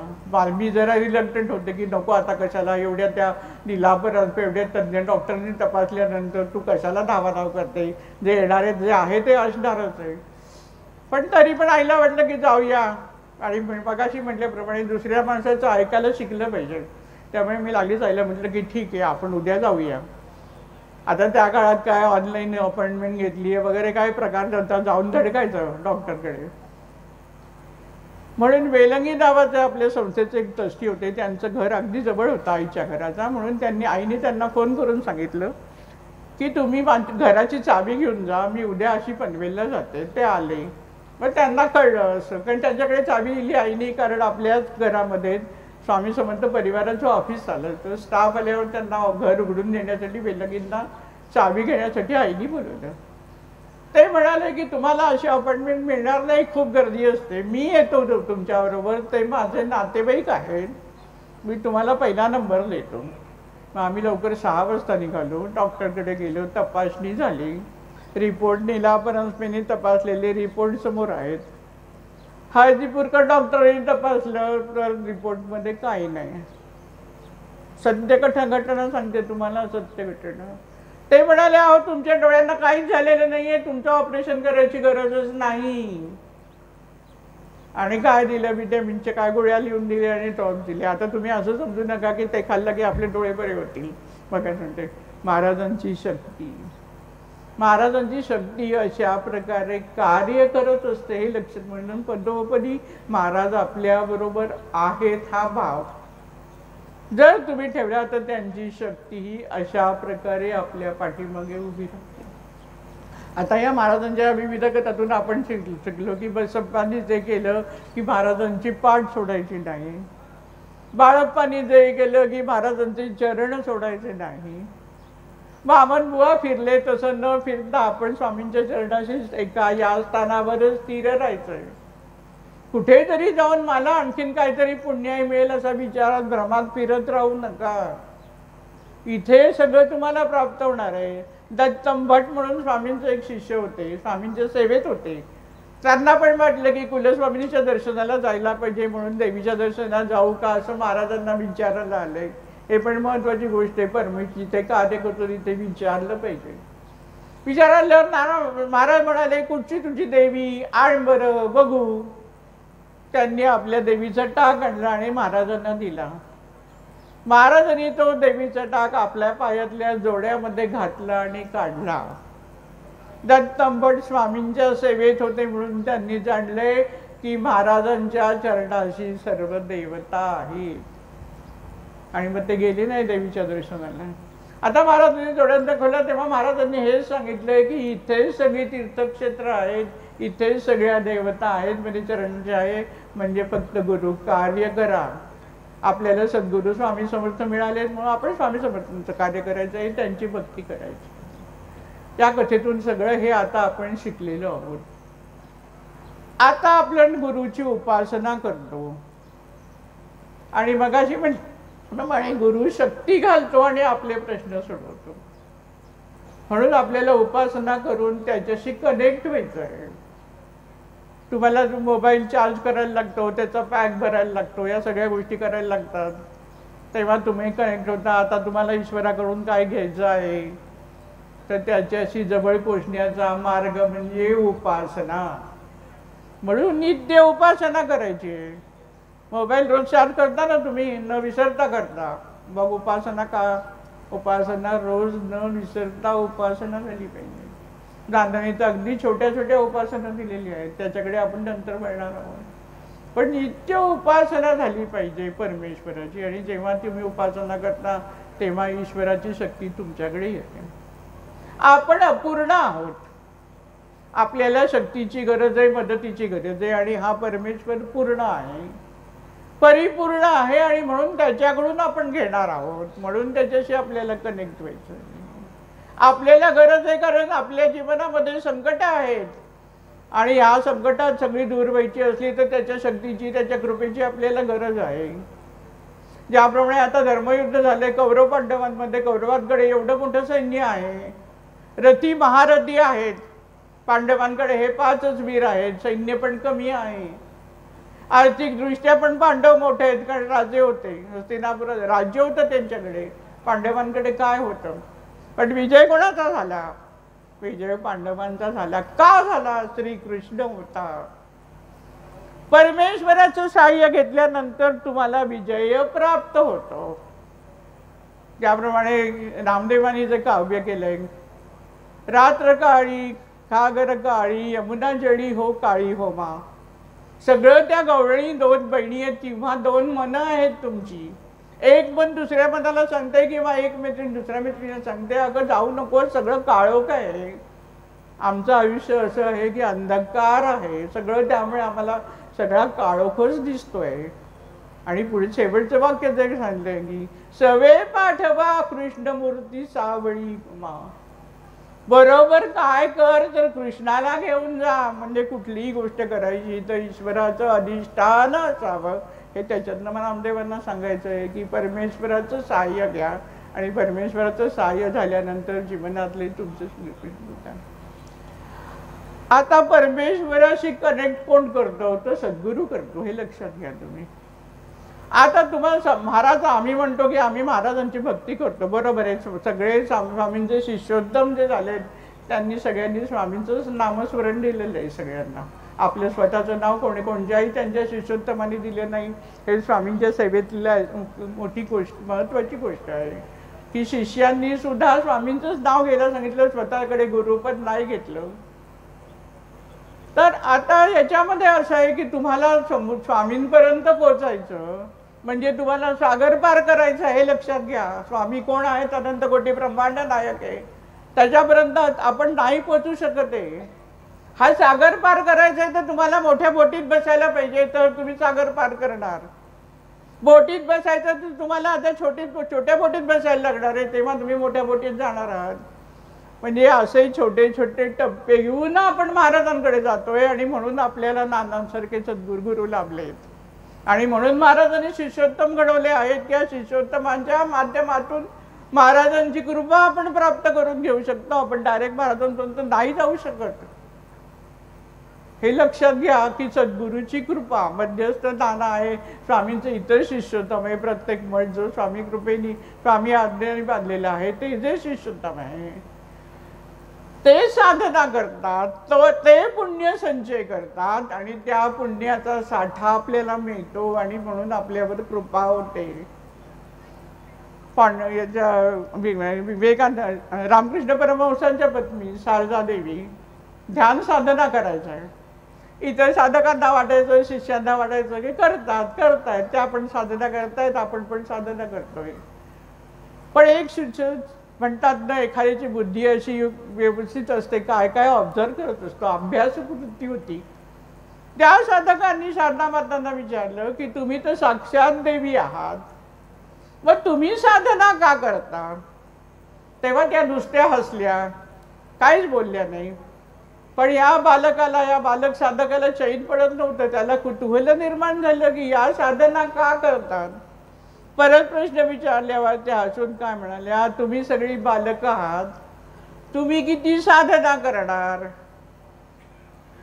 मी जरा रिलक्टंट होते की नको आता कशाला, एवढ्या त्या नीलापर एवढ्या तज्ज्ञ डॉक्टरांनी तपासल्यानंतर तू कशाला धावाधाव करते, जे येणारे जे आहे ते असणारच आहे. पण तरी पण आईला वाटलं की जाऊया. आणि मगाशी म्हटल्याप्रमाणे दुसऱ्या माणसाचं ऐकायला शिकलं पाहिजे. त्यामुळे मी लागलीच आईला म्हटलं की ठीक आहे, आपण उद्या जाऊया. आता त्या काळात काय ऑनलाईन अपॉइंटमेंट घेतली आहे वगैरे काय प्रकार नव्हता, जाऊन धडकायचं डॉक्टरकडे. म्हणून वेलंगी नावाचे आपल्या संस्थेचे एक ट्रस्टी होते, त्यांचं घर अगदी जवळ होतं आईच्या घराचा. म्हणून आईने त्यांना फोन करून सांगितलं की तुम्ही घराची चावी घेऊन जा, मी उद्या अशी पनवेलला जाते. ते आले. मग त्यांना कळलं असं, कारण त्यांच्याकडे चावी दिली आईने, कारण आपल्याच घरामध्ये स्वामी समर्थ परिवाराचं ऑफिस चाललं. तर स्टाफ आल्यावर त्यांना घर उघडून देण्यासाठी वेलंगींना चावी घेण्यासाठी आईने बोलवलं. ते म्हणाले की तुम्हाला अशी अपॉइंटमेंट मिळणार नाही, खूप गर्दी असते, मी येतो तुमच्याबरोबर, ते माझे नातेवाईक आहेत, मी तुम्हाला पहिला नंबर देतो. मग आम्ही लवकर 6 वाजता निघालो, डॉक्टरकडे गेलो, तपासणी झाली, रिपोर्ट नीलापरंसपेने तपासलेले रिपोर्ट समोर आहेत. हळदीपूरकर डॉक्टरही तपासलं तर रिपोर्टमध्ये काही नाही. सत्य घटना सांगते तुम्हाला, सत्य घटना. ते म्हणाले अहो तुमच्या डोळ्यांना काहीच झालेलं नाहीये, तुमचं ऑपरेशन करायची गरजच नाही. आणि काय दिलं, विटॅमिनच्या काय गोळ्या लिहून दिल्या आणि टॉप दिले. आता तुम्ही असं समजू नका की ते खाल्लं की आपले डोळे बरे होतील. मग काय सांगते, महाराजांची शक्ती, महाराजांची शक्ती अशा प्रकारे कार्य करत असते हे लक्षात. म्हणून पदोपदी महाराज आपल्याबरोबर आहेत हा भाव जर तुम्ही ठेवला तर त्यांची शक्ती ही अशा प्रकारे आपल्या पाठीमागे उभी राहते. आता या महाराजांच्या विविध कथातून आपण शिकलो की बसप्पांनी जे केलं की महाराजांची पाठ सोडायची नाही, बाळप्पांनी जे केलं की महाराजांचे चरण सोडायचे नाही. वामन बुवा फिरले तसं न फिरता आपण स्वामींच्या चरणाशी एका या स्थानावरच स्थिर राहायचंय. कुठेतरी जाऊन मला आणखीन काहीतरी पुण्य मिळेल असा विचारात भ्रमात फिरत राहू नका. इथे सगळं तुम्हाला प्राप्त होणार आहे. दत्तम भट म्हणून स्वामींचे एक शिष्य होते, स्वामींच्या सेवेत होते. त्यांना पण वाटलं की कुलस्वामिनीच्या दर्शनाला जायला पाहिजे, म्हणून देवीच्या दर्शनाला जाऊ का असं महाराजांना विचारायला आलंय. हे पण महत्वाची गोष्ट आहे. परमेश्वर जिथे कार्य करतो तिथे विचारलं पाहिजे. विचारल्यावर महाराज म्हणाले कुठची तुझी देवी, आण बरं बघू. त्यांनी आपल्या देवीचा टाक आणला आणि महाराजांना दिला. महाराजांनी तो देवीचा टाक आपल्या पायातल्या जोड्यामध्ये घातला आणि काढला. दत्तंभट स्वामींच्या सेवेत होते म्हणून त्यांनी जाणले की महाराजांच्या चरणाशी सर्व देवता आहे. आणि मग ते गेले नाही देवीच्या दर्शनाला. आता महाराजांनी डोळ्यात दाखवला तेव्हा महाराजांनी हेच सांगितलंय की इथेच सगळी तीर्थक्षेत्र आहेत, इथेच सगळ्या देवता आहेत, म्हणजे चरणचे आहे, म्हणजे फक्त गुरु कार्य करा. आपल्याला सद्गुरू स्वामी समर्थ मिळाले म्हणून आपण स्वामी समर्थांचं कार्य करायचं आहे, त्यांची भक्ती करायची. त्या कथेतून सगळं हे आता आपण शिकलेलो आहोत. आता आपण गुरुची उपासना करतो आणि मगाशी म्हणे गुरु शक्ती घालतो आणि आपले प्रश्न सोडवतो. म्हणून आपल्याला उपासना करून त्याच्याशी कनेक्ट व्हायचं आहे. तुम्हाला मोबाईल चार्ज करायला लागतो, त्याचा पॅक भरायला लागतो, या सगळ्या गोष्टी करायला लागतात, तेव्हा तुम्ही कनेक्ट होता. आता तुम्हाला ईश्वराकडून काय घ्यायचं आहे तर त्याच्याशी जवळ पोचण्याचा मार्ग म्हणजे उपासना. म्हणून नित्य उपासना करायची. मोबाईल रोज चार्ज करता ना तुम्ही, न विसरता करता, मग उपासना का? उपासना रोज न विसरता उपासना झाली पाहिजे. नांदणीत अगदी छोट्या छोट्या उपासना दिलेली आहेत, त्याच्याकडे आपण नंतर वळणार आहोत. पण नित्य उपासना झाली पाहिजे परमेश्वराची. आणि जेव्हा तुम्ही उपासना करता तेव्हा ईश्वराची शक्ती तुमच्याकडे येते. आपण अपूर्ण आहोत, आपल्याला शक्तीची गरज आहे, मदतीची गरज आहे, आणि हा परमेश्वर पूर्ण आहे, परिपूर्ण आहे, आणि म्हणून त्याच्याकडून आपण घेणार आहोत. म्हणून त्याच्याशी आपल्याला कनेक्ट व्हायचं. आपल्याला गरज आहे कारण आपल्या जीवनामध्ये संकट आहेत, आणि ह्या संकटात सगळी दूर व्हायची असली तर त्याच्या शक्तीची, त्याच्या कृपेची आपल्याला गरज आहे. ज्याप्रमाणे आता धर्मयुद्ध झाले कौरव पांडवांमध्ये, कौरवांकडे एवढं मोठं सैन्य आहे, रथी महारथी आहेत, पांडवांकडे हे 5च वीर आहेत, सैन्य पण कमी आहे, आर्थिक दृष्ट्या पण पांडव मोठे आहेत कारण राजे होते, हस्तिनापुर राज्य होतं त्यांच्याकडे, पांडवांकडे काय होतं. पण विजय कोणाचा झाला? विजय पांडवांचा झाला. का झाला? श्रीकृष्ण होता. परमेश्वराचं सहाय्य घेतल्यानंतर तुम्हाला विजय प्राप्त होतो. त्याप्रमाणे रामदेवानी जे काव्य केलंय, रात्र काळी सागर काळी यमुना जडी हो काळी हो मा. सगळं त्या गवळणी 2 बहिणी आहेत किंवा 2 मनं आहेत तुमची. एक मन दुसऱ्या मनाला सांगते किंवा एक मैत्रीण दुसऱ्या मैत्रिणीला सांगते, अगं जाऊ नको, सगळं काळोख आहे, आमचं आयुष्य असं आहे की अंधकार आहे सगळं, त्यामुळे आम्हाला सगळा काळोखच दिसतोय. आणि पुढे शेवटचं वाक्य जर सांगितलंय की सवे पाठवा कृष्णमूर्ती सावळी मा. बरोबर काय कर तर कृष्णाला घेऊन जा. म्हणजे कुठलीही गोष्ट करायची तर ईश्वराचं अधिष्ठान असावं, हे त्याच्यातनं मला नामदेवांना सांगायचं आहे की परमेश्वराचं सहाय्य घ्या, आणि परमेश्वराचं सहाय्य झाल्यानंतर जीवनातले तुमचं श्रीकृष्ण होतात. आता परमेश्वराशी कनेक्ट कोण करतो? तर सद्गुरू करतो, हे लक्षात घ्या तुम्ही. आता तुम्हाला महाराज, आम्ही म्हणतो की आम्ही महाराजांची भक्ती करतो, बरोबर आहे. सगळे स्वामींचे शिष्योत्तम जे झाले त्यांनी सगळ्यांनी स्वामींचं नामस्मरण दिलेलं आहे सगळ्यांना. आपलं स्वतःचं नाव कोणत्याही त्यांच्या शिष्योत्तमाने दिलं नाही, हे स्वामींच्या सेवेतली मोठी गोष्ट, महत्वाची गोष्ट आहे की शिष्यांनी सुद्धा स्वामींचंच नाव घ्यायला सांगितलं, स्वतःकडे गुरुपद नाही घेतलं. तर आता याच्यामध्ये असं आहे की तुम्हाला स्वामींपर्यंत पोहोचायचं म्हणजे तुम्हाला सागर पार करायचं, हे लक्षात घ्या. स्वामी कोण आहेत? अनंत कोटी ब्रह्मांड नायक आहे, त्याच्यापर्यंत आपण नाही पोहोचू शकत आहे. हा सागर पार करायचा आहे तर तुम्हाला मोठ्या बोटीत बसायला पाहिजे, तर तुम्ही सागर पार करणार. बोटीत बसायचं तर तुम्हाला आता छोट्या बोटीत बसायला लागणार आहे, तेव्हा तुम्ही मोठ्या बोटीत जाणार आहात. म्हणजे असे छोटे छोटे टप्पे घेऊन आपण महाराजांकडे जातोय, आणि म्हणून आपल्याला नानांसारखे सद्गुरू लाभलेत, आणि म्हणून महाराजांनी शिष्योत्तम घडवले आहेत. त्या शिष्योत्तमांच्या माध्यमातून महाराजांची कृपा आपण प्राप्त करून घेऊ शकतो. आपण डायरेक्ट महाराजांपर्यंत नाही जाऊ शकत, हे लक्षात घ्या की सद्गुरूची कृपा मध्यस्थ नाना आहे, स्वामींचे इतर शिष्योत्तम आहे. प्रत्येक मठ जो स्वामी कृपेने, स्वामी आज्ञेने बांधलेला आहे, ते जे शिष्योत्तम आहे ते साधना करतात, ते पुण्य संचय करतात, आणि त्या पुण्याचा साठा आपल्याला मिळतो, आणि म्हणून आपल्यावर कृपा होते. पण विवेकानंद रामकृष्ण परमहंसांच्या पत्नी शारदा देवी ध्यान साधना करायचं, इतर साधकांना वाटायचं, शिष्यांना वाटायचं की करतायत, त्या पण साधना करतायत, आपण पण साधना करतोय. पण एक शिष्य म्हणतात ना, एखाद्याची बुद्धी अशी व्यवस्थित असते, काय काय ऑब्झर्व करत असतो, अभ्यास वृत्ती होती. त्या साधकांनी साधना मातांना विचारलं की तुम्ही तर साक्षात देवी आहात, मग तुम्ही साधना का करता? तेव्हा त्या नुसत्या हसल्या, काहीच बोलल्या नाही. पण या बालकाला, या बालक साधकाला चैन पडत नव्हतं. त्याला कुतूहल निर्माण झालं की या साधना का करतात. परत प्रश्न विचारल्यावर त्या हसून काय म्हणाल्या, तुम्ही सगळी बालक आहात, तुम्ही किती साधना करणार?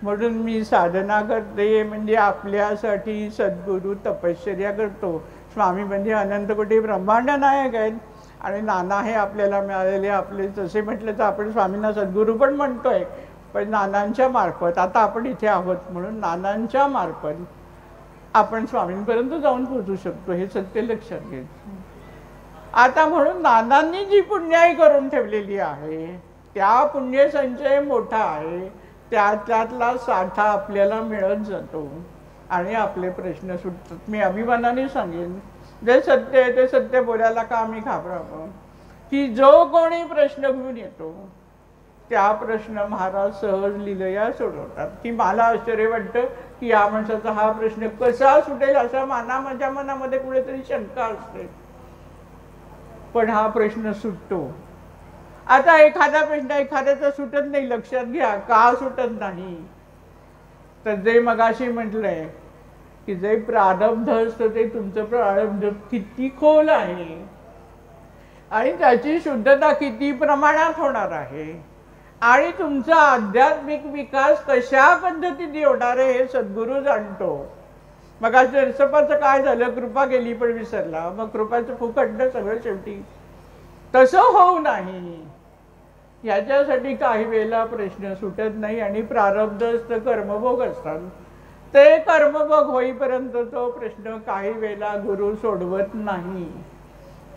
म्हणून मी साधना करते, म्हणजे आपल्यासाठी सद्गुरू तपश्चर्या करतो. स्वामी म्हणजे अनंत कोटी ब्रह्मांड नायक आहेत आणि नाना हे आपल्याला मिळालेले आपले, तसे म्हटलं तर आपण स्वामींना सद्गुरू पण म्हणतोय, पण नानांच्या मार्फत. आता आपण इथे आहोत म्हणून नानांच्या मार्फत आपण स्वामींपर्यंत जाऊन पोहोचू शकतो, हे सत्य लक्षात घ्यायचं. आता म्हणून नानांनी जी पुण्याई करून ठेवलेली आहे, त्या पुण्य संचय मोठा आहे, त्यातला साठा आपल्याला मिळत जातो आणि आपले प्रश्न सुटतात. मी अभिमानाने सांगेन, जे सत्य आहे ते सत्य बोलायला का आम्ही घाबरावं, की जो कोणी प्रश्न घेऊन येतो त्या प्रश्न महाराज सहज लिलया सोडवतात. की मला आश्चर्य वाटतं की या माणसाचा हा प्रश्न कसा सुटेल असा माझ्या मनामध्ये कुठेतरी शंका असते, पण हा प्रश्न सुटतो. आता एखादा प्रश्न एखाद्याचा सुटत नाही, लक्षात घ्या का सुटत नाही. तर जे मगाशी म्हटलंय की जे प्रारब्ध असतं ते तुमचं प्रारब्ध किती खोल आहे आणि त्याची शुद्धता किती प्रमाणात होणार आहे आणि तुमचा आध्यात्मिक विकास कशा पद्धतीने होणार आहे हे सद्गुरू जाणतो. मगाशी नरसप्पाचं काय झालं, कृपा केली पण विसरला, मग कृपाचं फुकटलं सगळं शेवटी. तसं होऊ नाही याच्यासाठी काही वेळेला प्रश्न सुटत नाही आणि प्रारब्ध असतं, कर्मभोग असतात. ते कर्मभोग होईपर्यंत तो प्रश्न काही वेळेला गुरु सोडवत नाही.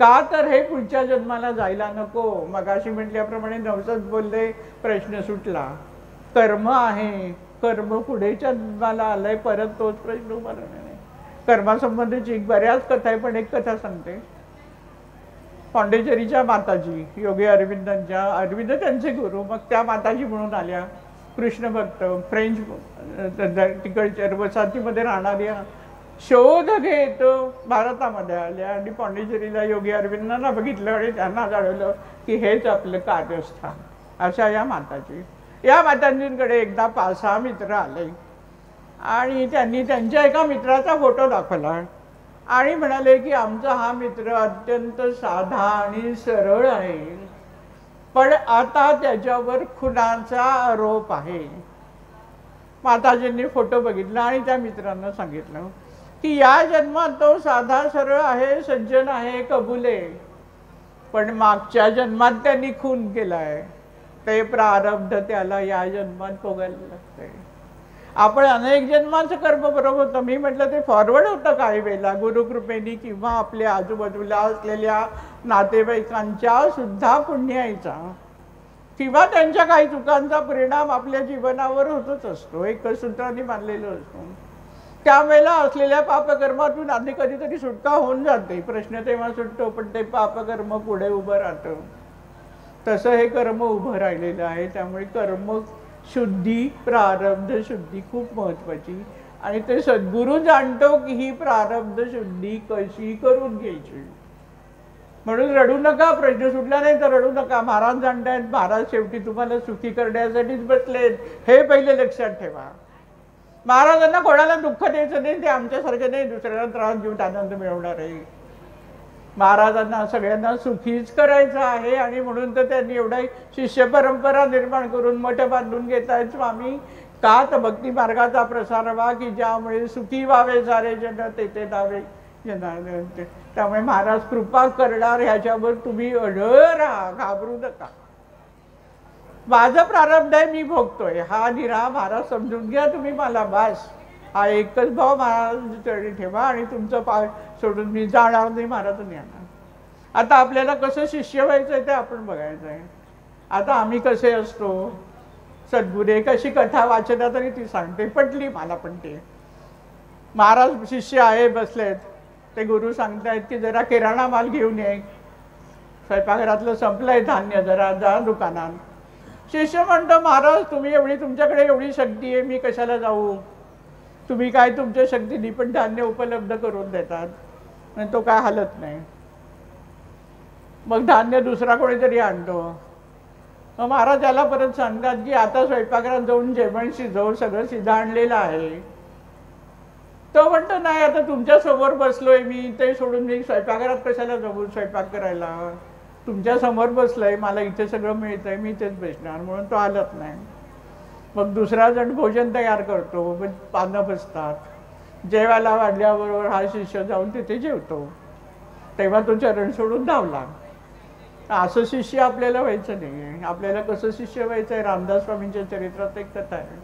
का तर हे पुढच्या जन्माला जायला नको. मगाशी म्हटल्याप्रमाणे नवसत बोलले, प्रश्न सुटला. कर्म आहे, कर्म पुढेच्या जन्माला आलंय, परत तोच प्रश्न उभा राहणार नाही. कर्मासंबंधीची बऱ्याच कथा आहे, पण एक कथा सांगते. पॉंडेचेरीच्या माताजी, योगी अरविंदांच्या, अरविंद त्यांचे गुरु, मग त्या माताजी म्हणून आल्या, कृष्ण भक्त, फ्रेंच तिकडच्या वसाहतीमध्ये राहणाऱ्या, शोध घेत भारतामध्ये आल्या आणि पॉंडेचेरीला योगी अरविंदांना बघितलं आणि त्यांना जाणवलं की हेच आपलं कार्यस्थान. अशा या माताजी, या मातांकडे एकदा 5-6 मित्र आले आणि त्यांनी त्यांच्या एका मित्राचा फोटो दाखवला आणि म्हणाले की आमचा हा मित्र अत्यंत साधा आणि सरळ आहे, पण आता त्याच्यावर खुनाचा आरोप आहे. माताजींनी फोटो बघितला आणि त्या मित्रांना सांगितलं की या जन्मात तो साधा सरळ आहे, सज्जन आहे, कबूल आहे, पण मागच्या जन्मात त्यांनी खून केलाय, ते प्रारब्ध त्याला या जन्मात भोगायला लागतंय. आपण अनेक जन्मांचं कर्म बरोबर होतं. मी म्हटलं ते फॉरवर्ड होतं काही वेळेला गुरुकृपेने किंवा आपल्या आजूबाजूला असलेल्या नातेवाईकांच्या सुद्धा पुण्याईचा किंवा त्यांच्या काही चुकांचा परिणाम आपल्या जीवनावर होतच असतो, एकच सूत्राने मानलेलं असतो. त्यावेळेला असलेल्या पापकर्मातून आधी कधीतरी सुटका होऊन जाते, प्रश्न तेव्हा सुटतो, पण ते पापकर्म पुढे उभं राहतं. तसं हे कर्म उभं राहिलेलं आहे. त्यामुळे कर्म शुद्धी, प्रारब्ध शुद्धी खूप महत्वाची आणि ते सद्गुरू जाणतो की ही प्रारब्ध शुद्धी कशी करून घ्यायची. म्हणून रडू नका, प्रश्न सुटला नाही तर रडू नका. महाराज जाणतायत, महाराज शेवटी तुम्हाला सुखी करण्यासाठीच बसलेत, हे पहिले लक्षात ठेवा. महाराजांना कोणाला दुःख द्यायचं नाही, ते आमच्यासारखे नाही दुसऱ्याला त्रास देऊन आनंद मिळवणार आहे. महाराजांना सगळ्यांना सुखीच करायचं आहे आणि म्हणून तर त्यांनी एवढा शिष्य परंपरा निर्माण करून मठ बांधून घेत आहेत स्वामी. का तर भक्ती मार्गाचा प्रसार व्हा की ज्यामुळे सुखी व्हावे सारे जन तेथे धावे जनार्दन. त्यामुळे महाराज कृपा करणार ह्याच्यावर तुम्ही अढळ राहा, घाबरू नका. माझं प्रारब्ध आहे, मी भोगतोय, हा निरा महाराज समजून घ्या तुम्ही मला, बस. हा एकच भाव महाराज चरणी ठेवा आणि तुमचं पाय सोडून मी जाणार नाही, महाराजांनी येणार. आता आपल्याला कसं शिष्य व्हायचं आहे ते आपण बघायचं आहे. आता आम्ही कसे असतो, सद्गुरे कशी कथा वाचना तरी ती सांगते, पटली मला पण ते. महाराज शिष्य आहे बसलेत, ते गुरु सांगतायत की जरा किराणा माल घेऊन ये. स्वयंपाकघरातलं संपलंय धान्य, जरा जा दुकानात. शिष्य म्हणतो, महाराज तुम्ही तुमच्याकडे एवढी शक्ती आहे, मी कशाला जाऊ? तुम्ही काय तुमच्या शक्तीने पण धान्य उपलब्ध करून देतात. आणि तो काय हलत नाही. मग धान्य दुसरा कोणीतरी आणतो. मग महाराज याला परत सांगतात की आता स्वयंपाकघरात जाऊन जेवण शिजव, सगळं शिजा आणलेलं आहे. तो म्हणतो, नाही आता तुमच्या समोर बसलोय मी, ते सोडून मी स्वयंपाकघरात कशाला जाऊ स्वयंपाक करायला? तुमच्या समोर बसलंय, मला इथे सगळं मिळतंय, मी इथेच बसणार. म्हणून तो हलत नाही. मग दुसरा जण भोजन तयार करतो, पानं बसतात. जेवायला वाढल्याबरोबर हा शिष्य जाऊन तिथे जेवतो. तेव्हा तो चरण सोडून धावला. असं शिष्य आपल्याला व्हायचं नाही. आपल्याला कसं शिष्य व्हायचं आहे? रामदास स्वामींच्या चरित्रात एक कथा आहे.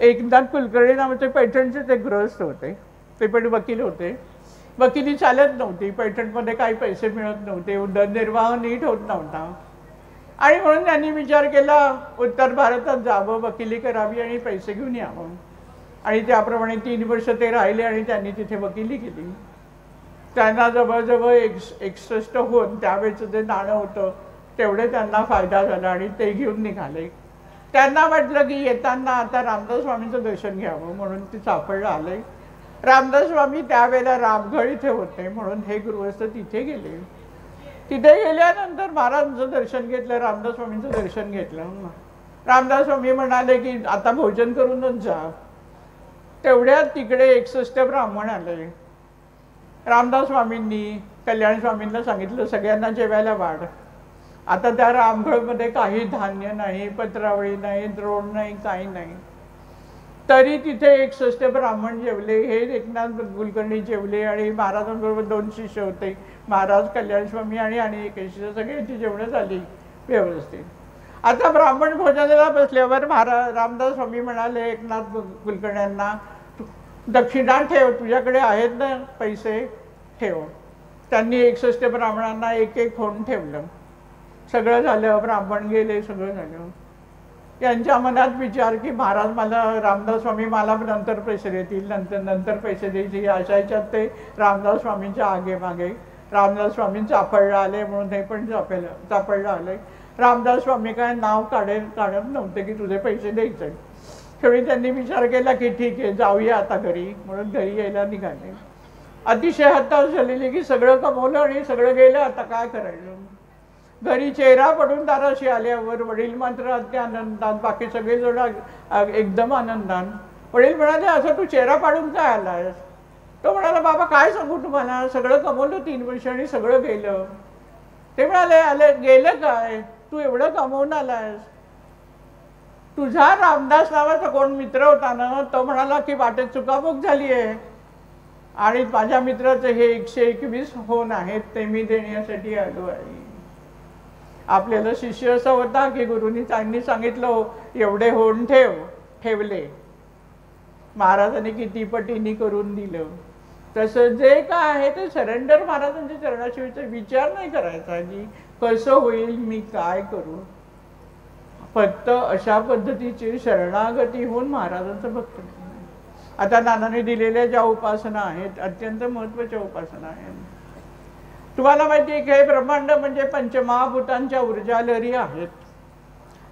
एकनाथ कुलकर्णी नावाचे पैठणचे ते गृहस्थ होते. ते पण वकील होते. वकिली चालत नव्हती. पैठणमध्ये काही पैसे मिळत नव्हते. उदरनिर्वाह नीट होत नव्हता. आणि म्हणून त्यांनी विचार केला उत्तर भारतात जावं, वकिली करावी आणि पैसे घेऊन यावं. आणि त्याप्रमाणे 3 वर्ष ते राहिले आणि त्यांनी तिथे वकिली केली. त्यांना जवळजवळ 61 होऊन त्यावेळेचं जे नाणं होतं तेवढे त्यांना फायदा झाला आणि ते घेऊन निघाले. त्यांना वाटलं की येताना आता रामदास स्वामींचं दर्शन घ्यावं, म्हणून ते सापडला आले. रामदास स्वामी त्यावेळेला रामगड इथे होते, म्हणून हे गृहस्थ तिथे गेले. तिथे गेल्यानंतर महाराजांचं दर्शन घेतलं, रामदास स्वामींचं दर्शन घेतलं. रामदास स्वामी म्हणाले की आता भोजन करूनच जा. तेवढ्यात तिकडे 61 ब्राह्मण आले. रामदास स्वामींनी कल्याण स्वामींना सांगितलं सगळ्यांना जेवायला वाढ. आता त्या रामगडमध्ये काही धान्य नाही, पत्रावळी नाही, द्रोण नाही, काही नाही. तरी तिथे 61 ब्राह्मण जेवले. हे एकनाथ कुलकर्णी जेवले आणि महाराजांबरोबर 2 शिष्य होते, महाराज, कल्याण स्वामी आणि एक शिष्य. सगळ्यांची जेवणं झाली व्यवस्थित. आता ब्राह्मण भोजनाला बसल्यावर रामदास स्वामी म्हणाले एकनाथ कुलकर्ण्यांना, दक्षिणा ठेव, तुझ्याकडे आहेत ना पैसे, ठेव. त्यांनी 61 ब्राह्मणांना एक होऊन ठेवलं. सगळं झालं, ब्राह्मण गेले, सगळं झालं. यांच्या मनात विचार की महाराज मला, रामदास स्वामी मला नंतर पैसे देतील, नंतर पैसे द्यायची आशायच्यात ते रामदास स्वामींच्या आगे मागे. रामदास स्वामी चापडला आले म्हणून हे पण चापडला आले. रामदास स्वामी काय नाव काढत नव्हते की तुझे पैसे द्यायचे. शेवटी त्यांनी विचार केला की ठीक आहे, जाऊया आता घरी, म्हणून घरी यायला निघाले. अतिशय हताश झालेली की सगळं कमवलं आणि सगळं गेलं, आता काय करायचं. घरी चेहरा पडून दाराशी आल्यावर वडील मात्र अत्य आनंदात, बाकी सगळेजण एकदम आनंदात. वडील म्हणाले, असं तू चेहरा पाडून काय आलायस? तो म्हणाला, बाबा काय सांगू तुम्हाला, सगळं कमवलं 3 वर्ष आणि सगळं गेलं. ते म्हणाले, गेलं काय? तू एवढं कमवून आलायस. तुझा रामदास नावाचा कोण मित्र होता ना, तो म्हणाला की वाटेत चुकामुक झाली आहे आणि माझ्या मित्राचं हे 121 होन आहेत, ते मी देण्यासाठी आलो आहे. आपल्याला शिष्य असा होता की गुरुनी त्यांनी सांगितलं एवढे होऊन ठेवले. महाराजांनी किती पटीने करून दिलं. तसं जे काय आहे ते सरेंडर महाराजांच्या चरणाशिवायचा विचार नाही करायचा की कसं होईल, मी काय करू. फक्त अशा पद्धतीची शरणागती होऊन महाराजांचं भक्त. आता नानाने दिलेल्या ज्या उपासना आहेत अत्यंत महत्त्वाच्या उपासना आहेत. तुम्हाला माहिती आहे की हे ब्रह्मांड म्हणजे पंचमहाभूतांच्या ऊर्जा लहरी आहेत.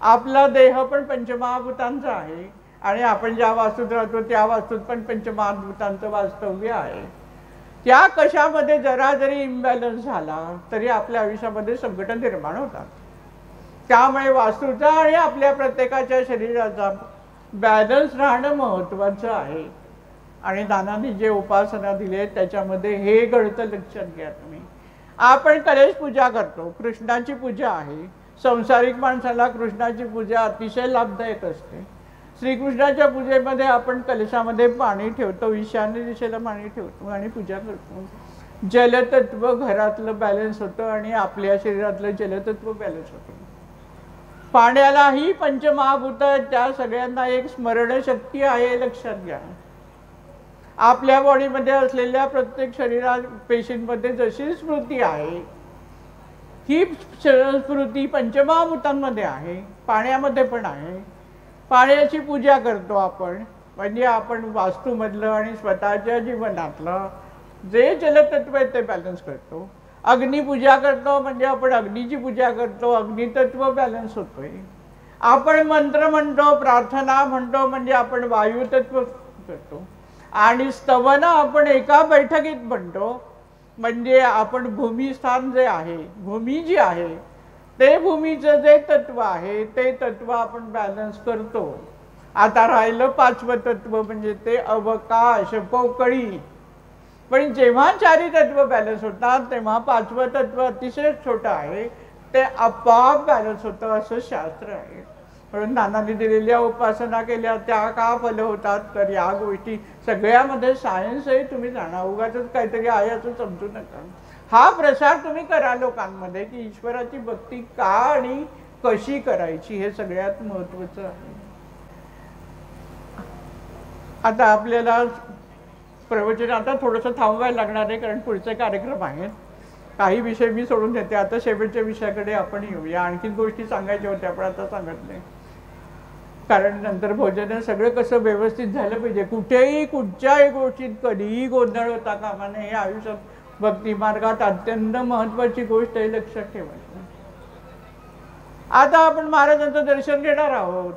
आपला देह पण पंचमहाभूतांचा आहे आणि आपण ज्या वास्तूत राहतो त्या वास्तूत पण पंचमहाभूतांचं वास्तव्य आहे. त्या कशामध्ये जरा जरी इम्बॅलन्स झाला तरी आपल्या आयुष्यामध्ये संकट निर्माण होतात. त्यामुळे वास्तूचा आणि आपल्या प्रत्येकाच्या शरीराचा बॅलन्स राहणं महत्त्वाचं आहे. आणि नानांनी जे उपासना दिले त्याच्यामध्ये हे घडतं, लक्षात घ्या तुम्ही. आपण कलश पूजा करतो, कृष्णाची पूजा आहे. संसारिक माणसाला कृष्णाची पूजा अतिशय लाभदायक असते. श्रीकृष्णाच्या पूजेमध्ये आपण कलशामध्ये पाणी ठेवतो, ईशान्य दिशेला पाणी ठेवतो आणि पूजा करतो. जलतत्व घरातलं बॅलन्स होतं आणि आपल्या शरीरातलं जलतत्व बॅलन्स होतं. पाण्यालाही पंचमहाभूत, त्या सगळ्यांना एक स्मरणशक्ती आहे, लक्षात घ्या. आपल्या बॉडीमध्ये असलेल्या प्रत्येक शरीरात पेशींमध्ये जशी स्मृती आहे ही स्मृती पंचमहाभूतांमध्ये आहे, पाण्यामध्ये पण आहे. पाण्याची पूजा करतो आपण, म्हणजे आपण वास्तूमधलं आणि स्वतःच्या जीवनातलं जे जलतत्व आहे ते बॅलन्स करतो. अग्निपूजा करतो म्हणजे आपण अग्नीची पूजा करतो, अग्नितत्व बॅलन्स होतोय. आपण मंत्र म्हणतो, प्रार्थना म्हणतो म्हणजे आपण वायुतत्व करतो. आणि स्तवन आपण एका बैठकीत म्हणतो म्हणजे आपण भूमिस्थान जे आहे, भूमी जी आहे, ते भूमीचं जे तत्व आहे ते तत्व आपण बॅलन्स करतो. आता राहिलं पाचवं तत्व म्हणजे ते अवकाश, पोकळी. पण जेव्हा चारी तत्व बॅलन्स होतात तेव्हा पाचवं तत्व अतिशय छोटं आहे, ते आपोआप बॅलन्स होतं असं शास्त्र आहे. म्हणून नानांनी दिलेल्या उपासना केल्या त्या का फल होतात, तर या गोष्टी सगळ्यामध्ये सायन्स आहे. तुम्ही जाणा, उगाचच काहीतरी आहे असं समजू नका. हा प्रसार तुम्ही करा लोकांमध्ये की ईश्वराची भक्ती का आणि कशी करायची हे सगळ्यात महत्वाचं आहे. आता आपल्याला प्रवचन आता थोडंसं थांबवायला लागणार आहे कारण पुढचे कार्यक्रम आहेत. काही विषय मी सोडून देते. आता शेवटच्या विषयाकडे आपण येऊया. आणखीन गोष्टी सांगायच्या होत्या पण आता सांगत नाही, कारण नंतर भोजन सगळं कसं व्यवस्थित झालं पाहिजे. कुठेही कुठच्याही गोष्टीत कधीही गोंधळ होता कामा नये. हे आयुष्यात भक्ती मार्गात अत्यंत महत्वाची गोष्ट आहे, लक्षात ठेवायची. आता आपण महाराजांचं दर्शन घेणार आहोत.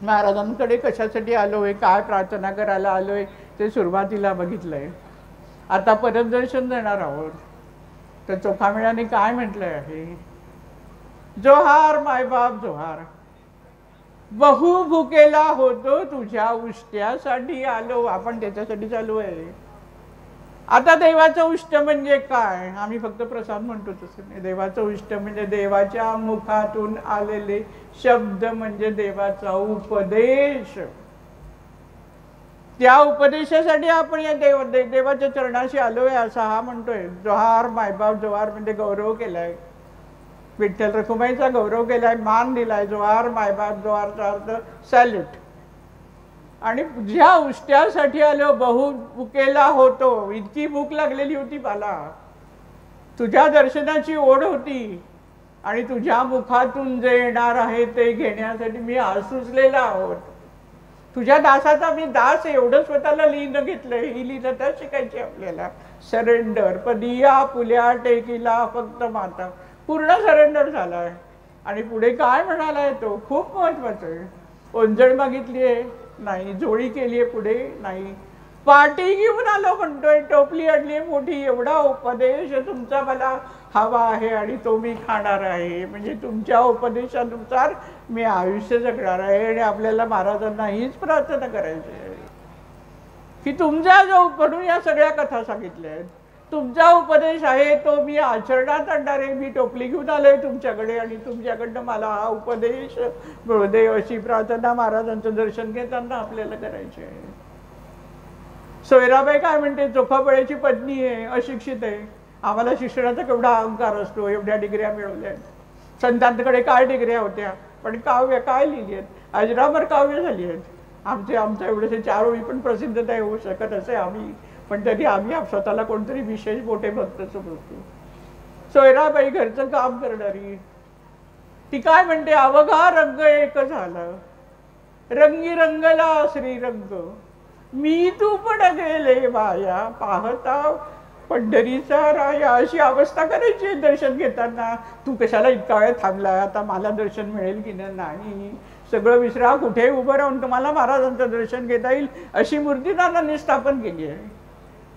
महाराजांकडे कशासाठी आलोय, काय प्रार्थना करायला आलोय ते सुरुवातीला बघितलंय. आता परत दर्शन देणार आहोत. तर चोखामेळ्याने काय म्हटलंय आहे, जोहार मायबाप जोहार, बहु भुकेला होतो तुझ्या उष्ट्यासाठी आलो. आपण त्याच्यासाठी चालू आहे. आता देवाचं उष्ट म्हणजे काय, आम्ही फक्त प्रसाद म्हणतो तसं नाही. देवाचं उष्ट म्हणजे देवाच्या मुखातून आलेले शब्द, म्हणजे देवाचा उपदेश. त्या उपदेशासाठी आपण या देवाच्या चरणाशी आलोय असं हा म्हणतोय. जोहार मायबाप जोहार म्हणजे गौरव केलाय, विठ्ठल रखुमाईचा गौरव केलाय, मान दिलाय. जोहार मायबाप जोहारचा अर्थ सॅल्यूट. आणि ज्या उष्ट्यासाठी आलो, बहु भुकेला होतो, इतकी भूक लागलेली होती मला, तुझ्या दर्शनाची ओढ होती आणि तुझ्या मुखातून जे येणार आहे ते घेण्यासाठी मी आसुसलेला आहोत. तुझ्या दासाचा मी दास, एवढं स्वतःला लीन घेतलंय. ही लीनता शिकायची आपल्याला. सरेंडर, पदिया पुल्या टेकीला फक्त माता, पूर्ण सरेंडर झालाय. आणि पुढे काय म्हणालाय तो खूप महत्वाचं आहे. ओंजळ मागितली आहे नाही, जोडी केली आहे पुढे नाही, पाटी घेऊन आलो म्हणतोय, टोपली आणली मोठी, एवढा उपदेश तुमचा मला हवा आहे आणि तो मी खाणार आहे. म्हणजे तुमच्या उपदेशानुसार मी आयुष्य जगणार आहे. आणि आपल्याला महाराजांना हीच प्रार्थना करायची आहे की तुमचा जो म्हणून या सगळ्या कथा सांगितल्या आहेत, तुमचा उपदेश आहे तो मी आचरणात आणणार आहे. मी टोपली घेऊन आलोय तुमच्याकडे आणि तुमच्याकडनं मला हा उपदेश मिळू दे, अशी प्रार्थना महाराजांचं दर्शन घेताना आपल्याला करायची आहे. सोयराबाई काय म्हणते, चोखाबळ्याची पत्नी आहे, अशिक्षित आहे. आम्हाला शिक्षणाचा केवढा अहंकार असतो, एवढ्या डिग्र्या मिळवल्या. संतांकडे काय डिग्र्या होत्या, पण काव्य काय लिहिली आहेत, अजरामर काव्य झाली आहेत. आमचं एवढेसे 4 ओळी पण प्रसिद्ध नाही होऊ शकत असे आम्ही, पण तरी आम्ही स्वतःला कोणतरी विशेष मोठे भक्त समजतो. सोयराबाई घरचं काम करणारी, ती काय म्हणते, अवघा रंग एक झाला, रंगी रंगला श्रीरंग, मी तू पण गेले वाया, पाहता पंढरीचा राया. अशी अवस्था करायची दर्शन घेताना. तू कशाला इतका वेळ थांबला, आता मला दर्शन मिळेल की नाही, सगळं विसरा, कुठे उभं राहून तुम्हाला महाराजांचं दर्शन घेता येईल अशी मूर्ती नानांनी स्थापन केली आहे.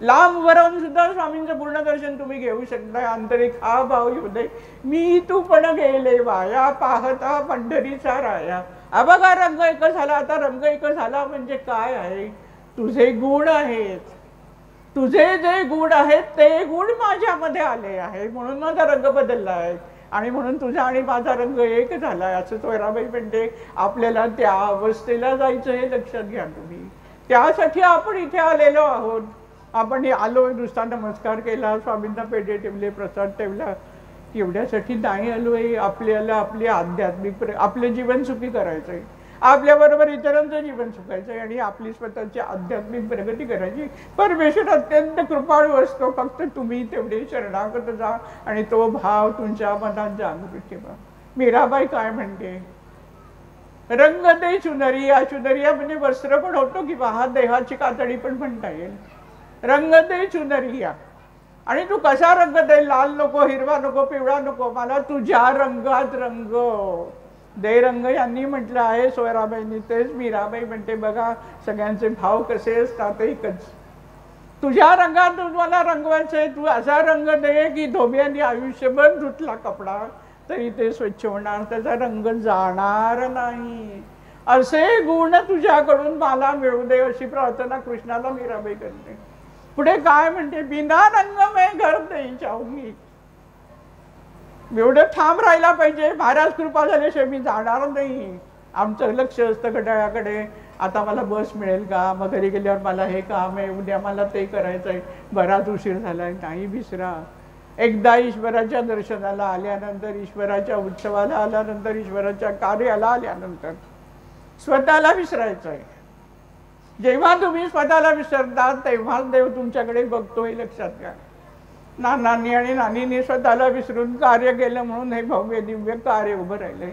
लांब उभं राहून सुद्धा स्वामींचं पूर्ण दर्शन तुम्ही घेऊ शकता. आंतरिक हा भाव येऊ दे, मी तू पण गेले वाया, पाहता पंढरीचा राया. बघा रंग एक झाला. आता रंग एक झाला म्हणजे काय आहे, तुझे गुण आहेत, तुझे जे गुण आहेत ते गुण माझ्यामध्ये आले आहे, म्हणून माझा रंग बदलला आहे आणि म्हणून तुझा आणि माझा रंग एक झालाय. असं सोयराबाई म्हणते. आपल्याला त्या अवस्थेला जायचं हे लक्षात घ्या तुम्ही. त्यासाठी आपण इथे आलेलो आहोत. आपण आलोय, नुसता नमस्कार केला, स्वामींना पेढे ठेवले, प्रसाद ठेवला, एवढ्यासाठी नाही आलोय. आपल्याला आपली आध्यात्मिक आपले जीवन सुखी करायचंय, आपल्याबरोबर इतरांचं जीवन सुखायचं आणि आपली स्वतःची आध्यात्मिक प्रगती करायची. परमेश्वर अत्यंत कृपाळू असतो. फक्त तुम्ही तेवढे शरणागत जा आणि तो भाव तुमच्या मनात जागृत ठेवा. मीराबाई काय म्हणते, रंग दे चुनरिया. चुनरिया म्हणजे वस्त्र पण होतो किंवा हा देहाची कातडी पण म्हणता येईल. रंग दे चुनरिया. आणि तू कसा रंग दे, लाल नको, हिरवा नको, पिवळा नको, मला तुझ्या रंगात रंग दे रंग. यांनी म्हटलं आहे सोयराबाईंनी. तेच मीराबाई म्हणते बघा सगळ्यांचे भाव कसे असतात एकच. तुझ्या रंगात तू मला रंगवायचंय, तू असा रंग दे की धोबियांनी आयुष्यभर धुतला कपडा तरी ते स्वच्छ होणार, त्याचा रंग जाणार नाही. असे गुण तुझ्याकडून मला मिळू दे अशी प्रार्थना कृष्णाला मीराबाई करते. पुढे काय म्हणते, बिना रंग मैं घर नाही जाऊंगी. एवढं ठाम राहायला पाहिजे, महाराज कृपा झाल्याशिवाय मी जाणार नाही. आमचं लक्ष असतं घड्याळाकडे, आता मला बस मिळेल का, मग घरी गेल्यावर मला हे काम आहे, उद्या मला ते करायचं आहे, बराच उशीर झालाय. नाही विसरा. एकदा ईश्वराच्या दर्शनाला आल्यानंतर, ईश्वराच्या उत्सवाला आल्यानंतर, ईश्वराच्या कार्याला आल्यानंतर स्वतःला विसरायचं आहे. जेव्हा तुम्ही स्वतःला विसरता तेव्हाच देव तुमच्याकडे बघतो, हे लक्षात घ्या. नानांनी आणि नानींनी स्वतःला विसरून कार्य केलं म्हणून हे भव्य दिव्य कार्य उभं राहिलंय.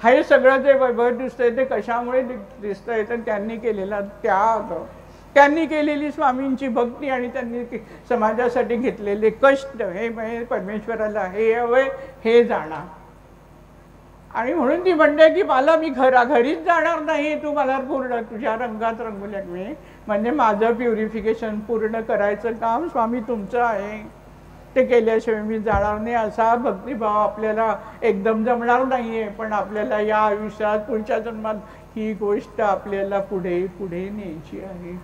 हे सगळं जे वैभव दिसतंय ते कशामुळे दिसतंय, तर त्यांनी केलेला त्याग, त्यांनी केलेली स्वामींची भक्ती आणि त्यांनी समाजासाठी घेतलेले कष्ट. हे परमेश्वराला हे हवंय, हे जाणार. आणि म्हणून ती म्हणते की मला मी घरीच जाणार नाही, तू मला पूर्ण तुझ्या रंगात रंगू लागणे. म्हणजे माझं प्युरिफिकेशन पूर्ण करायचं काम स्वामी तुमचं आहे, ते केल्याशिवाय मी जाणार नाही. असा भक्तिभाव आपल्याला एकदम जमणार नाहीये, पण आपल्याला या आयुष्यात पुढच्या जन्मात ही गोष्ट आपल्याला पुढे पुढे न्यायची आहे.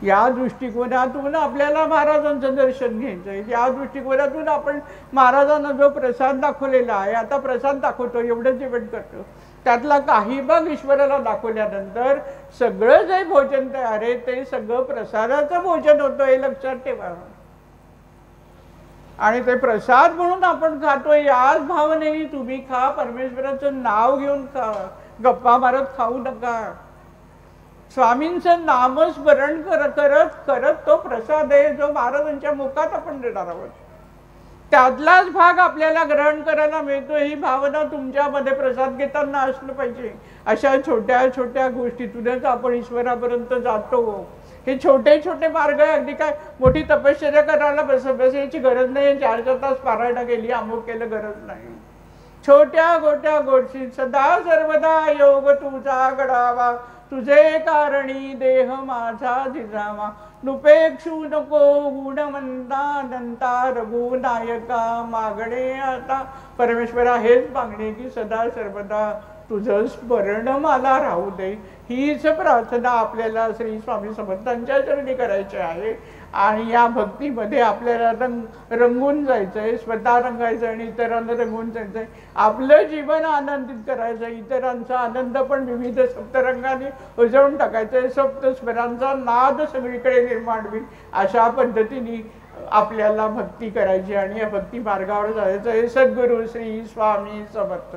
या दृष्टिकोनातून आपल्याला महाराजांचं दर्शन घ्यायचंय. या दृष्टिकोनातून आपण महाराजांना जो प्रसाद दाखवलेला आहे, आता प्रसाद दाखवतो, एवढं जेवण करतो, त्यातला काही भाग ईश्वराला दाखवल्यानंतर सगळं जे भोजन तयार आहे ते सगळं प्रसादाचं भोजन होतं, हे लक्षात ठेवा. आणि ते प्रसाद म्हणून आपण खातोय, याच भावनेने तुम्ही खा. परमेश्वराचं नाव घेऊन खा, गप्पा मारत खाऊ नका. स्वामींचं नामस्मरण करत करत तो प्रसाद आहे जो महाराजांच्या मुखात आपण देणार आहोत, त्यातलाच भाग आपल्याला ग्रहण करायला मिळतो. ही भावना तुमच्यामध्ये प्रसाद घेताना असलं पाहिजे. अशा छोट्या छोट्या गोष्टीतूनच आपण ईश्वरापर्यंत जातो. हे छोटे छोटे मार्ग आहे. अगदी काय मोठी तपश्चर्या करायला बसायची गरज नाही, 4-4 तास पारायण केली अमुक केलं गरज नाही. छोट्या गोट्या गोष्टी सदा सर्वदा योग तुझा घडावा, तुझे कारणी देह माझा झिजावा, नुपेक्षू नको गुणवंता दंता रघुनायका, मागणे आता परमेश्वरा हेच मागणे की सदा सर्वदा तुझं स्मरण मला राहू दे. हीच प्रार्थना आपल्याला श्री स्वामी समर्थांच्या चरणी करायची आहे. आणि या भक्तीमध्ये आपल्याला रंगून जायचंय, स्वतः रंगायचं आणि इतरांना रंगून जायचंय. आपलं जीवन आनंदित करायचं, इतरांचा आनंद पण विविध सप्तरंगाने उजळून टाकायचंय. सप्तस्वरांचा नाद सगळीकडे निर्माण होईल. अशा पद्धतीने आपल्याला भक्ती करायची आणि या भक्ती मार्गावर जायचं. हे सद्गुरू श्री स्वामी समर्थ.